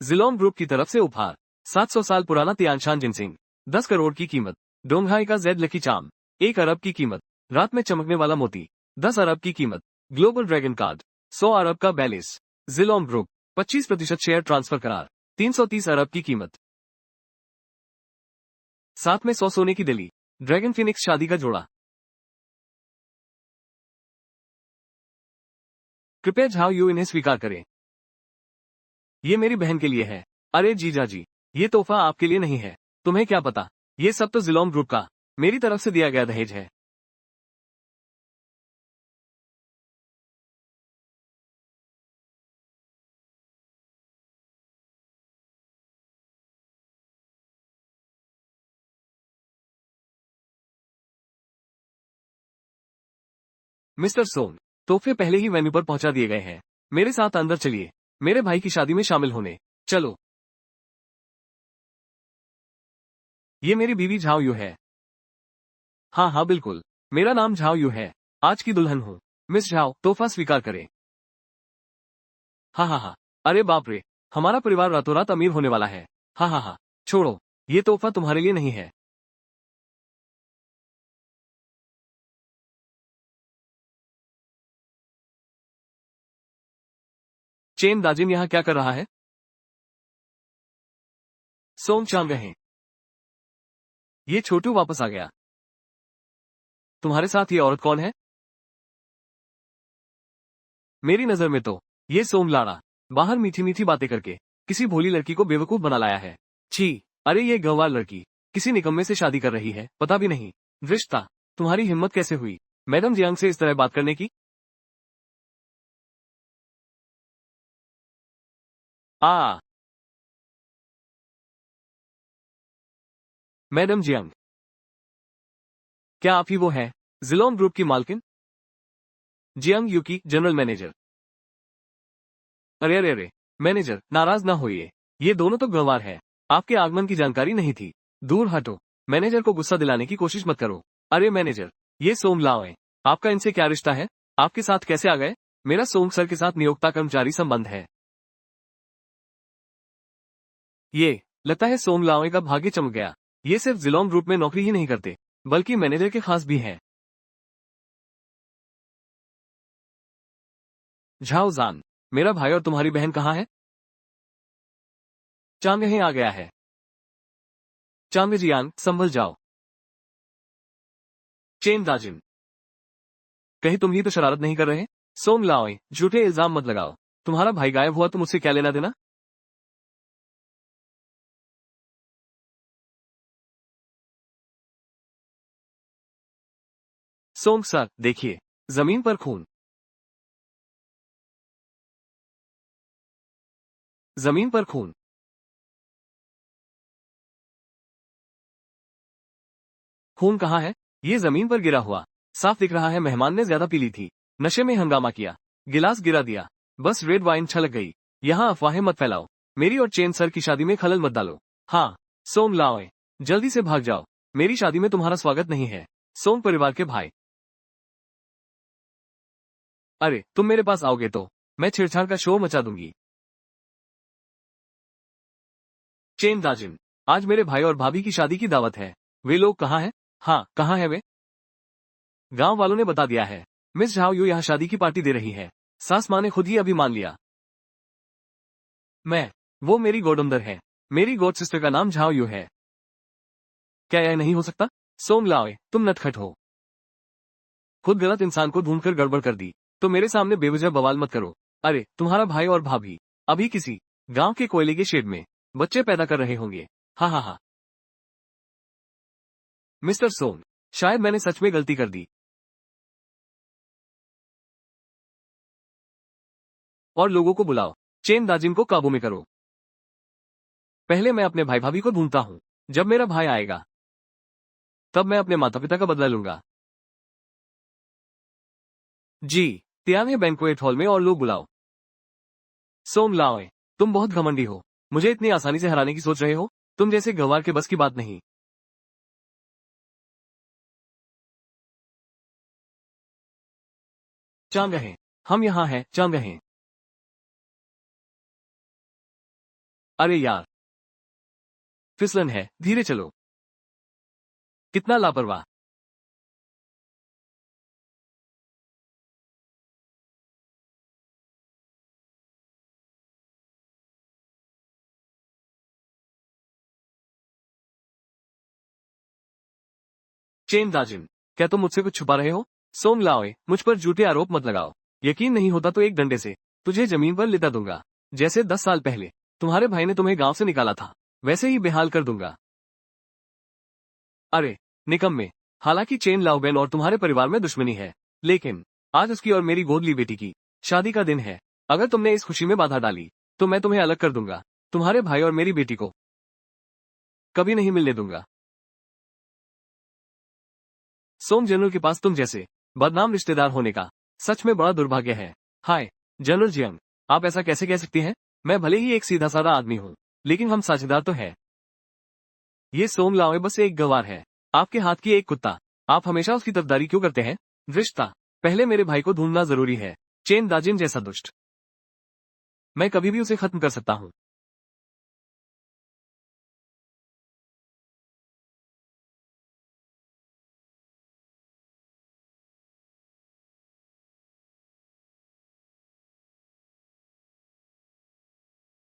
जिलोंग ग्रुप की तरफ से उपहार, 700 साल पुराना तियानशान जिनसिंग, 10 करोड़ की कीमत। डोंगहाई का जेड लकी चार्म, 1 अरब की कीमत। रात में चमकने वाला मोती, 10 अरब की कीमत। ग्लोबल ड्रैगन कार्ड, 100 अरब का बैलिस। जिलोंग ग्रुप, 25% शेयर ट्रांसफर करार, 330 अरब की कीमत। साथ में 100 सोने की दिली। ड्रैगन फिनिक्स शादी का जोड़ा। कृपया झाओ यू इन्हें स्वीकार करें। ये मेरी बहन के लिए है। अरे जीजा जी, ये तोहफा आपके लिए नहीं है। तुम्हें क्या पता, ये सब तो जिलोंग ग्रुप का मेरी तरफ से दिया गया दहेज है। मिस्टर सोन, तोहफे पहले ही वेन्यू पर पहुंचा दिए गए हैं। मेरे साथ अंदर चलिए, मेरे भाई की शादी में शामिल होने। चलो। ये मेरी बीवी झाओ यू है। हाँ हाँ बिल्कुल, मेरा नाम झाओ यू है। आज की दुल्हन हूँ। मिस झाओ, तोहफा स्वीकार करें। हाँ हाँ हाँ, अरे बाप रे, हमारा परिवार रातों रात अमीर होने वाला है। हाँ हाँ हाँ, छोड़ो, ये तोहफा तुम्हारे लिए नहीं है। चेन दाजिन यहाँ क्या कर रहा है? सोंग चांग हैं। ये छोटू वापस आ गया। तुम्हारे साथ ये औरत कौन है? मेरी नजर में तो ये सोम लाड़ा बाहर मीठी मीठी बातें करके किसी भोली लड़की को बेवकूफ बना लाया है। छी, अरे ये गंवार लड़की किसी निकम्मे से शादी कर रही है, पता भी नहीं। रिश्ता, तुम्हारी हिम्मत कैसे हुई मैडम जियांग से इस तरह बात करने की? आ मैडम जियांग, क्या आप ही वो हैं जिलोंग ग्रुप की मालकिन? Jiang Yuqi, general manager. अरे अरे अरे, मैनेजर नाराज ना होइए, ये दोनों तो गंवार है। आपके आगमन की जानकारी नहीं थी। दूर हटो, मैनेजर को गुस्सा दिलाने की कोशिश मत करो। अरे मैनेजर, ये सोम लाओ है। आपका इनसे क्या रिश्ता है? आपके साथ कैसे आ गए? मेरा सोम सर के साथ नियोक्ता कर्मचारी संबंध है। ये लगता है सोम लाओ का भाग्य चमक गया। ये सिर्फ जिलोंग ग्रुप में नौकरी ही नहीं करते, बल्कि मैनेजर के खास भी हैं। झाओ जान, मेरा भाई और तुम्हारी बहन कहाँ है? चांग यहीं आ गया है। चांग जियान, संभल जाओ। चेन दाजिन, कहीं तुम ही तो शरारत नहीं कर रहे? सोम लाओ, झूठे इल्जाम मत लगाओ। तुम्हारा भाई गायब हुआ तो मुझसे क्या लेना देना? सोम सर, देखिए, जमीन पर खून। जमीन पर खून। खून कहाँ है? ये जमीन पर गिरा हुआ साफ दिख रहा है। मेहमान ने ज्यादा पी ली थी, नशे में हंगामा किया, गिलास गिरा दिया, बस रेड वाइन छलक गई। यहाँ अफवाहें मत फैलाओ, मेरी और चेन सर की शादी में खलल मत डालो। हाँ, सोम लाओ, जल्दी से भाग जाओ, मेरी शादी में तुम्हारा स्वागत नहीं है। सोम परिवार के भाई, अरे तुम मेरे पास आओगे तो मैं छेड़छाड़ का शो मचा दूंगी। चेन दाजिन, आज मेरे भाई और भाभी की शादी की दावत है। वे लोग कहाँ हैं? हाँ, कहाँ है वे? गांव वालों ने बता दिया है, मिस झाओ यू यहाँ शादी की पार्टी दे रही है। सास माँ ने खुद ही अभी मान लिया। वो मेरी गोडमदर है। मेरी गोड सिस्टर का नाम झाओ यू है। क्या यह नहीं हो सकता? सोम लाओ, तुम नटखट हो। खुद गलत इंसान को ढूंढकर गड़बड़ कर दी, तो मेरे सामने बेवजह बवाल मत करो। अरे तुम्हारा भाई और भाभी अभी किसी गांव के कोयले के शेड में बच्चे पैदा कर रहे होंगे। हाँ हाँ हाँ। मिस्टर सोम, शायद मैंने सच में गलती कर दी। और लोगों को बुलाओ, चेन दाजिम को काबू में करो। पहले मैं अपने भाई भाभी को ढूंढता हूँ। जब मेरा भाई आएगा तब मैं अपने माता पिता का बदला लूंगा। जी, तियाने बैंक्वेट हॉल में और लोग बुलाओ। सोम लाओ, तुम बहुत घमंडी हो। मुझे इतनी आसानी से हराने की सोच रहे हो? तुम जैसे गंवार के बस की बात नहीं। चांग हैं, हम यहाँ हैं, चांग हैं। अरे यार, फिसलन है, धीरे चलो। कितना लापरवाह। चेन दाजिम, क्या तुम मुझसे कुछ छुपा रहे हो? सोम लाओए, मुझ पर झूठे आरोप मत लगाओ। यकीन नहीं होता तो एक डंडे से तुझे जमीन पर लिटा दूंगा। जैसे 10 साल पहले तुम्हारे भाई ने तुम्हें गांव से निकाला था, वैसे ही बेहाल कर दूंगा। अरे निकम्मे, हालांकि चेन लाओबेन और तुम्हारे परिवार में दुश्मनी है, लेकिन आज उसकी और मेरी गोदली बेटी की शादी का दिन है। अगर तुमने इस खुशी में बाधा डाली तो मैं तुम्हें अलग कर दूंगा। तुम्हारे भाई और मेरी बेटी को कभी नहीं मिलने दूंगा। सोम, जनरल के पास तुम जैसे बदनाम रिश्तेदार होने का सच में बड़ा दुर्भाग्य है। हाय जनरल जियंग, आप ऐसा कैसे कह सकती हैं? मैं भले ही एक सीधा साधा आदमी हूँ, लेकिन हम साझेदार तो है। ये सोम लाओ बस एक गवार है, आपके हाथ की एक कुत्ता। आप हमेशा उसकी तरफदारी क्यों करते हैं? रिश्ता पहले मेरे भाई को ढूंढना जरूरी है। चेन दाजिन जैसा दुष्ट मैं कभी भी उसे खत्म कर सकता हूँ।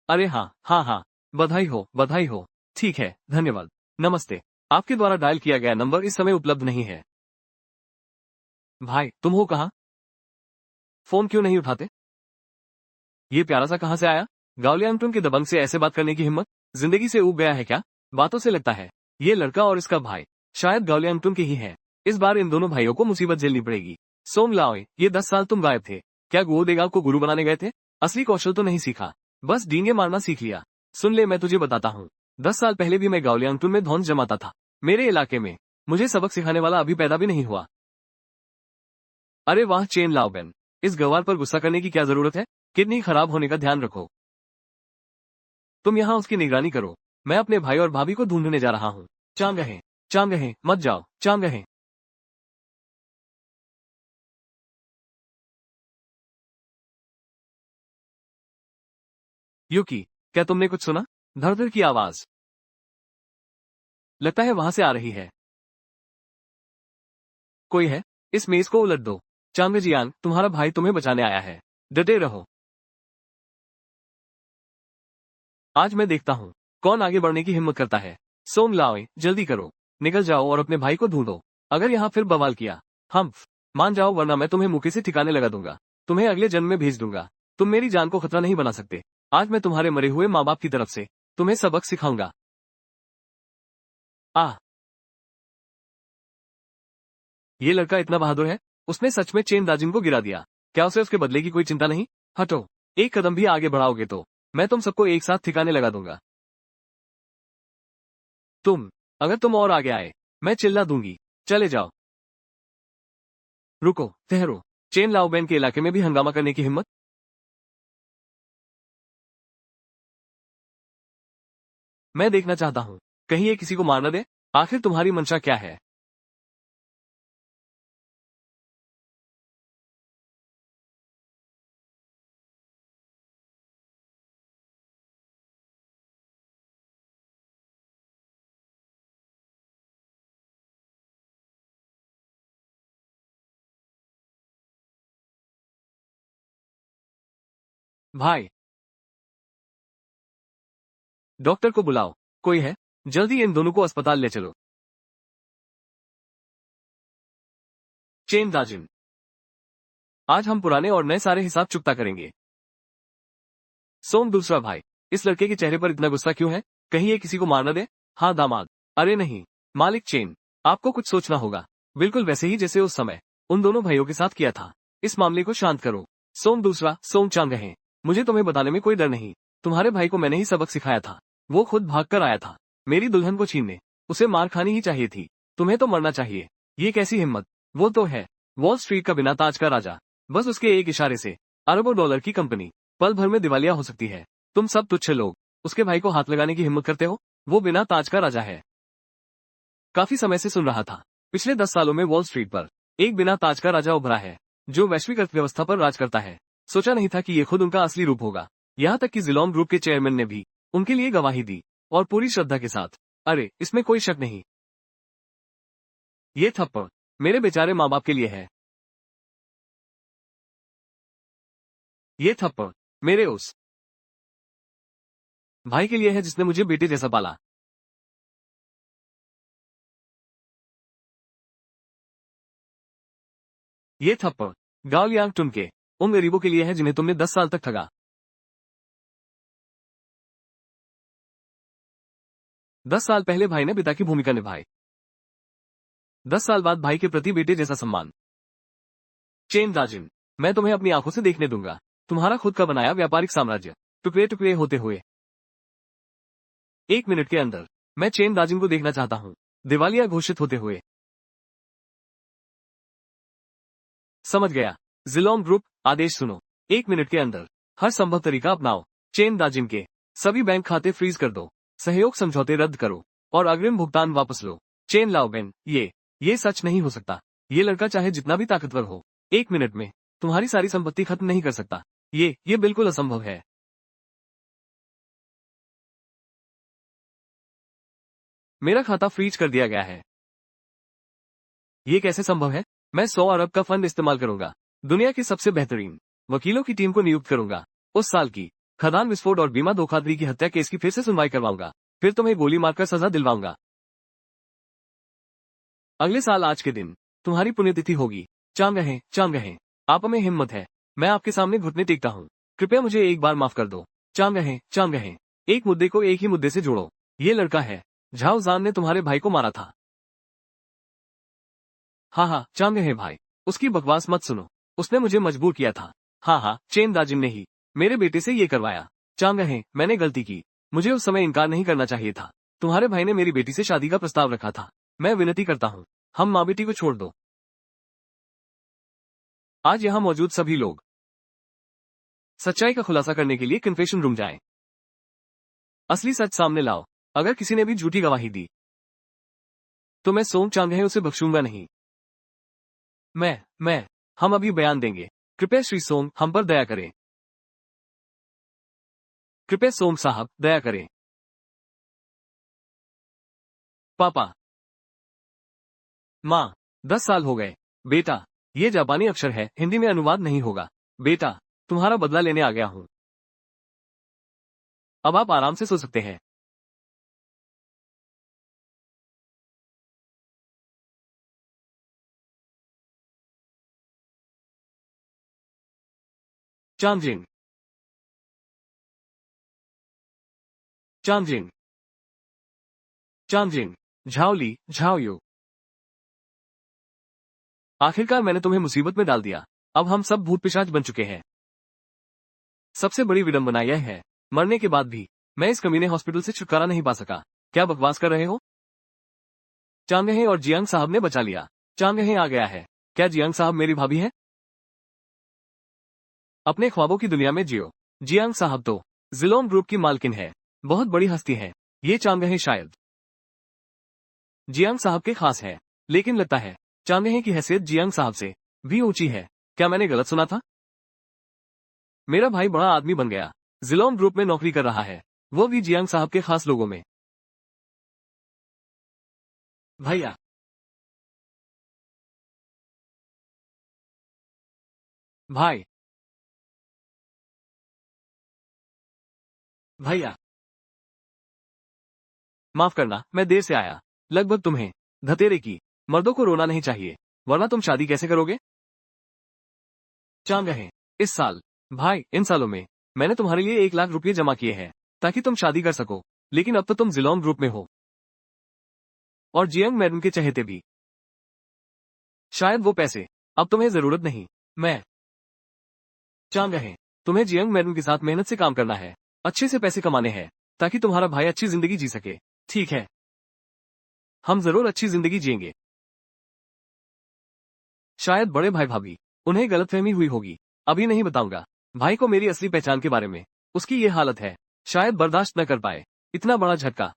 अरे हाँ हाँ हाँ, बधाई हो बधाई हो। ठीक है, धन्यवाद। नमस्ते, आपके द्वारा डायल किया गया नंबर इस समय उपलब्ध नहीं है। भाई तुम हो कहाँ? फोन क्यों नहीं उठाते? ये प्यारा सा कहाँ से आया? गाओलियांगटुंग के दबंग से ऐसे बात करने की हिम्मत? जिंदगी से ऊब गया है क्या? बातों से लगता है ये लड़का और इसका भाई शायद गाओलियांगटुंग के ही है। इस बार इन दोनों भाइयों को मुसीबत झेलनी पड़ेगी। सोम लाओए, ये 10 साल तुम गायब थे। क्या गोदेगाव को गुरु बनाने गए थे? असली कौशल तो नहीं सीखा, बस डींगे मारना सीख लिया। सुन ले, मैं तुझे बताता हूँ, 10 साल पहले भी मैं गाओलियांगटुंग में धौंस जमाता था। मेरे इलाके में मुझे सबक सिखाने वाला अभी पैदा भी नहीं हुआ। अरे वाह चेन लाओबेन, इस गवार पर गुस्सा करने की क्या जरूरत है? किडनी खराब होने का ध्यान रखो। तुम यहाँ उसकी निगरानी करो, मैं अपने भाई और भाभी को ढूंढने जा रहा हूँ। चांग है, मत जाओ, चांग है। युकी, क्या तुमने कुछ सुना? धड़ धड़ की आवाज लगता है वहां से आ रही है। कोई है? इस मेज को उलट दो। चांग जियांग, तुम्हारा भाई तुम्हें बचाने आया है। डटे रहो। आज मैं देखता हूँ कौन आगे बढ़ने की हिम्मत करता है। सोम लाओ, जल्दी करो, निकल जाओ और अपने भाई को ढूंढो। अगर यहाँ फिर बवाल किया, हम मान जाओ, वरना मैं तुम्हें मुक्के से ठिकाने लगा दूंगा। तुम्हें अगले जन्म में भेज दूंगा। तुम मेरी जान को खतरा नहीं बना सकते। आज मैं तुम्हारे मरे हुए माँ बाप की तरफ से तुम्हें सबक सिखाऊंगा। आह, ये लड़का इतना बहादुर है, उसने सच में चेन दाजिम को गिरा दिया। क्या उसे उसके बदले की कोई चिंता नहीं? हटो, एक कदम भी आगे बढ़ाओगे तो मैं तुम सबको एक साथ ठिकाने लगा दूंगा। तुम अगर तुम और आगे आए, मैं चिल्ला दूंगी। चले जाओ। रुको, ठहरो। चेन लाओबेन के इलाके में भी हंगामा करने की हिम्मत? मैं देखना चाहता हूँ, कहीं ये किसी को मार न दे। आखिर तुम्हारी मंशा क्या है? भाई, डॉक्टर को बुलाओ। कोई है? जल्दी इन दोनों को अस्पताल ले चलो। चेन दाजिन, आज हम पुराने और नए सारे हिसाब चुकता करेंगे। सोम दूसरा भाई, इस लड़के के चेहरे पर इतना गुस्सा क्यों है? कहीं ये किसी को मार न दे? हाँ दामाद। अरे नहीं, मालिक चेन, आपको कुछ सोचना होगा। बिल्कुल वैसे ही जैसे उस समय उन दोनों भाइयों के साथ किया था। इस मामले को शांत करो। सोम दूसरा, सोम चांगहे, मुझे तुम्हें बताने में कोई डर नहीं। तुम्हारे भाई को मैंने ही सबक सिखाया था। वो खुद भागकर आया था मेरी दुल्हन को छीनने। उसे मार खानी ही चाहिए थी। तुम्हें तो मरना चाहिए। ये कैसी हिम्मत? वो तो है वॉल स्ट्रीट का बिना ताज का राजा। बस उसके एक इशारे से अरबों डॉलर की कंपनी पल भर में दिवालिया हो सकती है। तुम सब तुच्छ लोग उसके भाई को हाथ लगाने की हिम्मत करते हो? वो बिना ताज का राजा है। काफी समय से सुन रहा था। पिछले 10 सालों में वॉल स्ट्रीट पर एक बिना ताज का राजा उभरा है, जो वैश्विक अर्थव्यवस्था पर राज करता है। सोचा नहीं था कि ये खुद उनका असली रूप होगा। यहाँ तक कि जिलोम ग्रुप के चेयरमैन ने भी उनके लिए गवाही दी, और पूरी श्रद्धा के साथ। अरे इसमें कोई शक नहीं। ये थप्पड़ मेरे बेचारे माँ बाप के लिए है। ये थप्पड़ मेरे उस भाई के लिए है जिसने मुझे बेटे जैसा पाला। ये थप्पड़ गाओ लियांग टुन के उन गरीबों के लिए है जिन्हें तुमने 10 साल तक ठगा। 10 साल पहले भाई ने पिता की भूमिका निभाई। 10 साल बाद भाई के प्रति बेटे जैसा सम्मान। चेन दाजिन, मैं तुम्हें अपनी आंखों से देखने दूंगा तुम्हारा खुद का बनाया व्यापारिक साम्राज्य टुकड़े टुकड़े होते हुए। 1 मिनट के अंदर मैं चेन दाजिन को देखना चाहता हूँ दिवालिया घोषित होते हुए। समझ गया। जिलोम ग्रुप, आदेश सुनो। 1 मिनट के अंदर हर संभव तरीका अपनाओ। चेन दाजिन के सभी बैंक खाते फ्रीज कर दो, सहयोग समझौते रद्द करो और अग्रिम भुगतान वापस लो। चेन लाओबेन, ये सच नहीं हो सकता। ये लड़का चाहे जितना भी ताकतवर हो, 1 मिनट में तुम्हारी सारी संपत्ति खत्म नहीं कर सकता। ये बिल्कुल असंभव है। मेरा खाता फ्रीज कर दिया गया है। ये कैसे संभव है? मैं 100 अरब का फंड इस्तेमाल करूंगा। दुनिया की सबसे बेहतरीन वकीलों की टीम को नियुक्त करूंगा। उस साल की खदान विस्फोट और बीमा धोखाधड़ी की हत्या केस की फिर से सुनवाई करवाऊंगा। फिर तुम्हें गोली मारकर सजा दिलवाऊंगा। अगले साल आज के दिन तुम्हारी पुण्यतिथि होगी। चांग रहे, आप में हिम्मत है। मैं आपके सामने घुटने टेकता हूँ। कृपया मुझे एक बार माफ कर दो। चांग रहे, एक मुद्दे को एक ही मुद्दे से जोड़ो। ये लड़का है झाओ जान ने तुम्हारे भाई को मारा था। हाँ, चांग रहे भाई, उसकी बकवास मत सुनो। उसने मुझे मजबूर किया था। हाँ, चेन दाजिन ने ही मेरे बेटे से ये करवाया। चांग रहे, मैंने गलती की। मुझे उस समय इनकार नहीं करना चाहिए था। तुम्हारे भाई ने मेरी बेटी से शादी का प्रस्ताव रखा था। मैं विनती करता हूँ, हम माँ बेटी को छोड़ दो। आज यहाँ मौजूद सभी लोग सच्चाई का खुलासा करने के लिए कन्फेशन रूम जाएं। असली सच सामने लाओ। अगर किसी ने भी झूठी गवाही दी तो मैं सोंग चांगहे उसे बख्शूंगा नहीं। मैं हम अभी बयान देंगे। कृपया श्री सोंग हम पर दया करें। कृपया सोंग साहब दया करें। पापा, माँ, 10 साल हो गए। बेटा, ये जापानी अक्षर है, हिंदी में अनुवाद नहीं होगा। बेटा, तुम्हारा बदला लेने आ गया हूँ। अब आप आराम से सो सकते हैं। चांजिंग, चांजिंग, चांजिंग, झाओली, झाओयू। आखिरकार मैंने तुम्हें मुसीबत में डाल दिया। अब हम सब भूत पिशाच बन चुके हैं। सबसे बड़ी विडंबना यह है, मरने के बाद भी मैं इस कमीने हॉस्पिटल से छुटकारा नहीं पा सका। क्या बकवास कर रहे हो? चांगहे और जियांग साहब ने बचा लिया। चांगहे आ गया है। क्या जियांग साहब मेरी भाभी है? अपने ख्वाबों की दुनिया में जियो। जियांग साहब तो जिलोम ग्रुप की मालकिन है। बहुत बड़ी हस्ती है। ये चांगहे शायद जियांग साहब के खास है, लेकिन लगता है चांगहे की हैसियत जियांग साहब से भी ऊंची है। क्या मैंने गलत सुना था? मेरा भाई बड़ा आदमी बन गया। जिलोम ग्रुप में नौकरी कर रहा है, वो भी जियांग साहब के खास लोगों में। भैया, भाई, भैया माफ करना, मैं देर से आया। लगभग तुम्हें धतेरे की। मर्दों को रोना नहीं चाहिए, वरना तुम शादी कैसे करोगे? चांग रहे इस साल। भाई, इन सालों में मैंने तुम्हारे लिए 1 लाख रुपये जमा किए हैं ताकि तुम शादी कर सको, लेकिन अब तो तुम जिलोंग ग्रुप में हो और जियंग मैडम के चहेते भी। शायद वो पैसे अब तुम्हें जरूरत नहीं। मैं चांग रहे तुम्हें जियंग मैडम के साथ मेहनत से काम करना है, अच्छे से पैसे कमाने हैं ताकि तुम्हारा भाई अच्छी जिंदगी जी सके। ठीक है, हम जरूर अच्छी जिंदगी जिएंगे। शायद बड़े भाई भाभी, उन्हें गलतफहमी हुई होगी। अभी नहीं बताऊंगा भाई को मेरी असली पहचान के बारे में। उसकी ये हालत है, शायद बर्दाश्त न कर पाए इतना बड़ा झटका।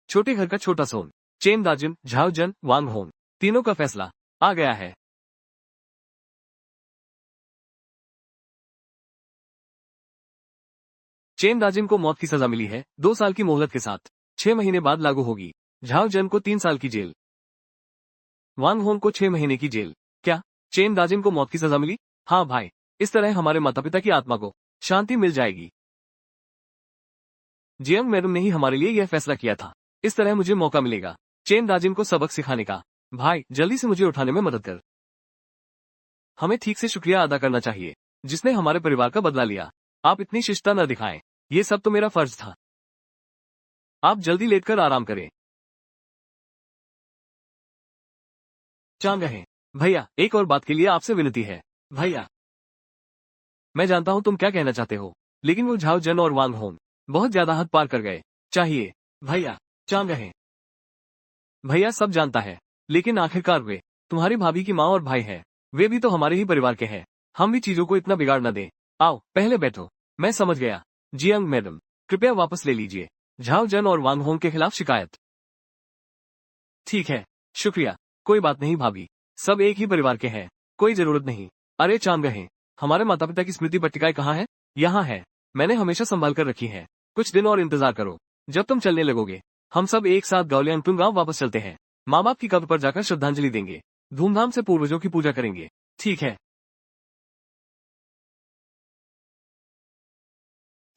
छोटे घर का छोटा सोन। चेन दाजिन, झाओजन, वांग होंग, तीनों का फैसला आ गया है। चेन दाजिन को मौत की सजा मिली है, 2 साल की मोहलत के साथ। 6 महीने बाद लागू होगी। झाओजन को 3 साल की जेल, वांग होंग को 6 महीने की जेल। क्या चेन दाजिन को मौत की सजा मिली? हाँ भाई, इस तरह हमारे माता पिता की आत्मा को शांति मिल जाएगी। जियंग मैडम ने ही हमारे लिए यह फैसला किया था। इस तरह मुझे मौका मिलेगा चेन दाजिन को सबक सिखाने का। भाई, जल्दी से मुझे उठाने में मदद कर। हमें ठीक से शुक्रिया अदा करना चाहिए, जिसने हमारे परिवार का बदला लिया। आप इतनी शिष्टता न दिखाएं, ये सब तो मेरा फर्ज था। आप जल्दी लेटकर आराम करें। चांग रहे भैया, एक और बात के लिए आपसे विनती है। भैया, मैं जानता हूं तुम क्या कहना चाहते हो, लेकिन वो झाओ जन और वांग होंग बहुत ज्यादा हद पार कर गए। चाहिए भैया, चांग रहे भैया सब जानता है, लेकिन आखिरकार वे तुम्हारी भाभी की माँ और भाई है। वे भी तो हमारे ही परिवार के हैं। हम भी चीजों को इतना बिगाड़ न दें। आओ पहले बैठो। मैं समझ गया। जियंग मैडम, कृपया वापस ले लीजिए झाओ जन और वांग होंग के खिलाफ शिकायत। ठीक है, शुक्रिया। कोई बात नहीं भाभी, सब एक ही परिवार के हैं, कोई जरूरत नहीं। अरे चांद रहे, हमारे माता पिता की स्मृति पट्टिकाएं कहाँ है? यहाँ है, मैंने हमेशा संभाल कर रखी है। कुछ दिन और इंतजार करो, जब तुम चलने लगोगे हम सब एक साथ गांव गांव वापस चलते हैं। माँ बाप की कब्र पर जाकर श्रद्धांजलि देंगे, धूमधाम से पूर्वजों की पूजा करेंगे। ठीक है।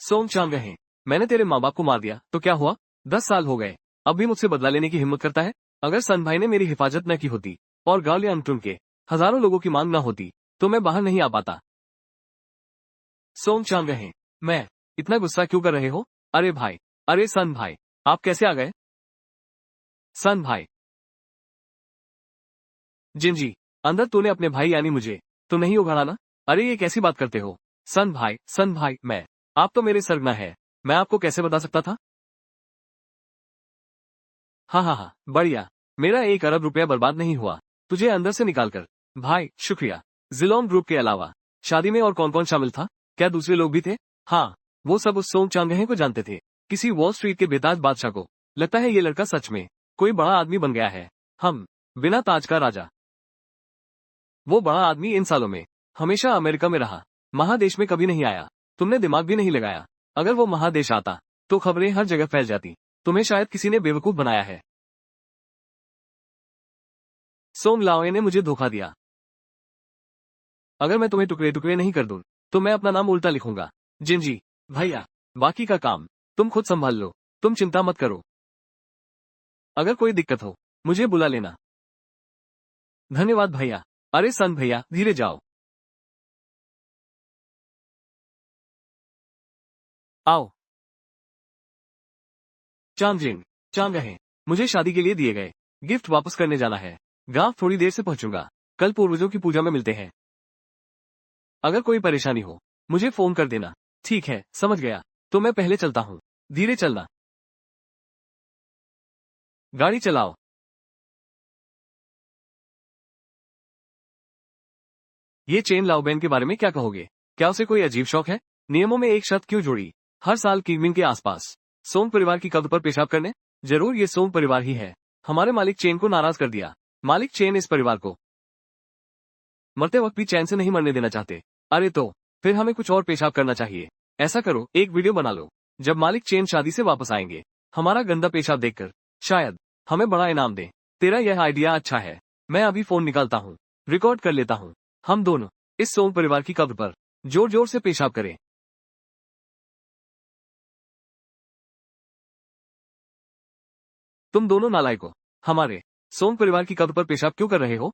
सोंग चांग रहे, मैंने तेरे माँ बाप को मार दिया तो क्या हुआ? 10 साल हो गए, अब भी मुझसे बदला लेने की हिम्मत करता है? अगर सन भाई ने मेरी हिफाजत न की होती और गालियांग के हजारों लोगों की मांग न होती तो मैं बाहर नहीं आ पाता। सोंग चांग रहे, मैं इतना गुस्सा क्यों कर रहे हो? अरे भाई, अरे सन भाई, आप कैसे आ गए? सन भाई, जिनजी, अंदर तूने अपने भाई यानी मुझे तो नहीं उगाड़ा ना? अरे ये कैसी बात करते हो? सन भाई, मैं आप तो मेरे सरगना है, मैं आपको कैसे बता सकता था? हाँ हाँ हाँ, बढ़िया। मेरा 1 अरब रुपया बर्बाद नहीं हुआ तुझे अंदर से निकालकर। भाई शुक्रिया। जिलोंग ग्रुप के अलावा शादी में और कौन कौन शामिल था? क्या दूसरे लोग भी थे? हाँ, वो सब उस सोंग चांगहे को जानते थे, किसी वॉल स्ट्रीट के बेताज बादशाह को। लगता है ये लड़का सच में कोई बड़ा आदमी बन गया है। हम बिना ताज का राजा। वो बड़ा आदमी इन सालों में हमेशा अमेरिका में रहा, महादेश में कभी नहीं आया। तुमने दिमाग भी नहीं लगाया। अगर वो महादेश आता तो खबरें हर जगह फैल जाती। तुम्हें शायद किसी ने बेवकूफ बनाया है। सोंग लाओए ने मुझे धोखा दिया। अगर मैं तुम्हें टुकड़े टुकड़े नहीं कर दूं तो मैं अपना नाम उल्टा लिखूंगा। जिनजी, भैया, बाकी का काम तुम खुद संभाल लो, तुम चिंता मत करो। अगर कोई दिक्कत हो मुझे बुला लेना। धन्यवाद भैया। अरे सन भैया, धीरे जाओ। आओ। चांगजिंग, चांग रहे, मुझे शादी के लिए दिए गए गिफ्ट वापस करने जाना है। गांव थोड़ी देर से पहुंचूंगा। कल पूर्वजों की पूजा में मिलते हैं। अगर कोई परेशानी हो मुझे फोन कर देना। ठीक है, समझ गया। तो मैं पहले चलता हूँ, धीरे चलना। गाड़ी चलाओ। ये चेन लाओबेन के बारे में क्या कहोगे? क्या उसे कोई अजीब शौक है? नियमों में एक शर्त क्यों जोड़ी? हर साल किमिंग के आसपास सोंग परिवार की कब्र पर पेशाब करने? जरूर ये सोंग परिवार ही है। हमारे मालिक चेन को नाराज कर दिया। मालिक चेन इस परिवार को मरते वक्त भी चैन से नहीं मरने देना चाहते। अरे तो फिर हमें कुछ और पेशाब करना चाहिए। ऐसा करो, एक वीडियो बना लो। जब मालिक चेन शादी से वापस आएंगे, हमारा गंदा पेशाब देखकर शायद हमें बड़ा इनाम दे। तेरा यह आइडिया अच्छा है। मैं अभी फोन निकालता हूँ। रिकॉर्ड कर लेता हूँ। हम दोनों इस सोंग परिवार की कब्र पर जोर जोर से पेशाब करें। तुम दोनों नालायकों, हमारे सोंग परिवार की कब्र पर पेशाब क्यों कर रहे हो?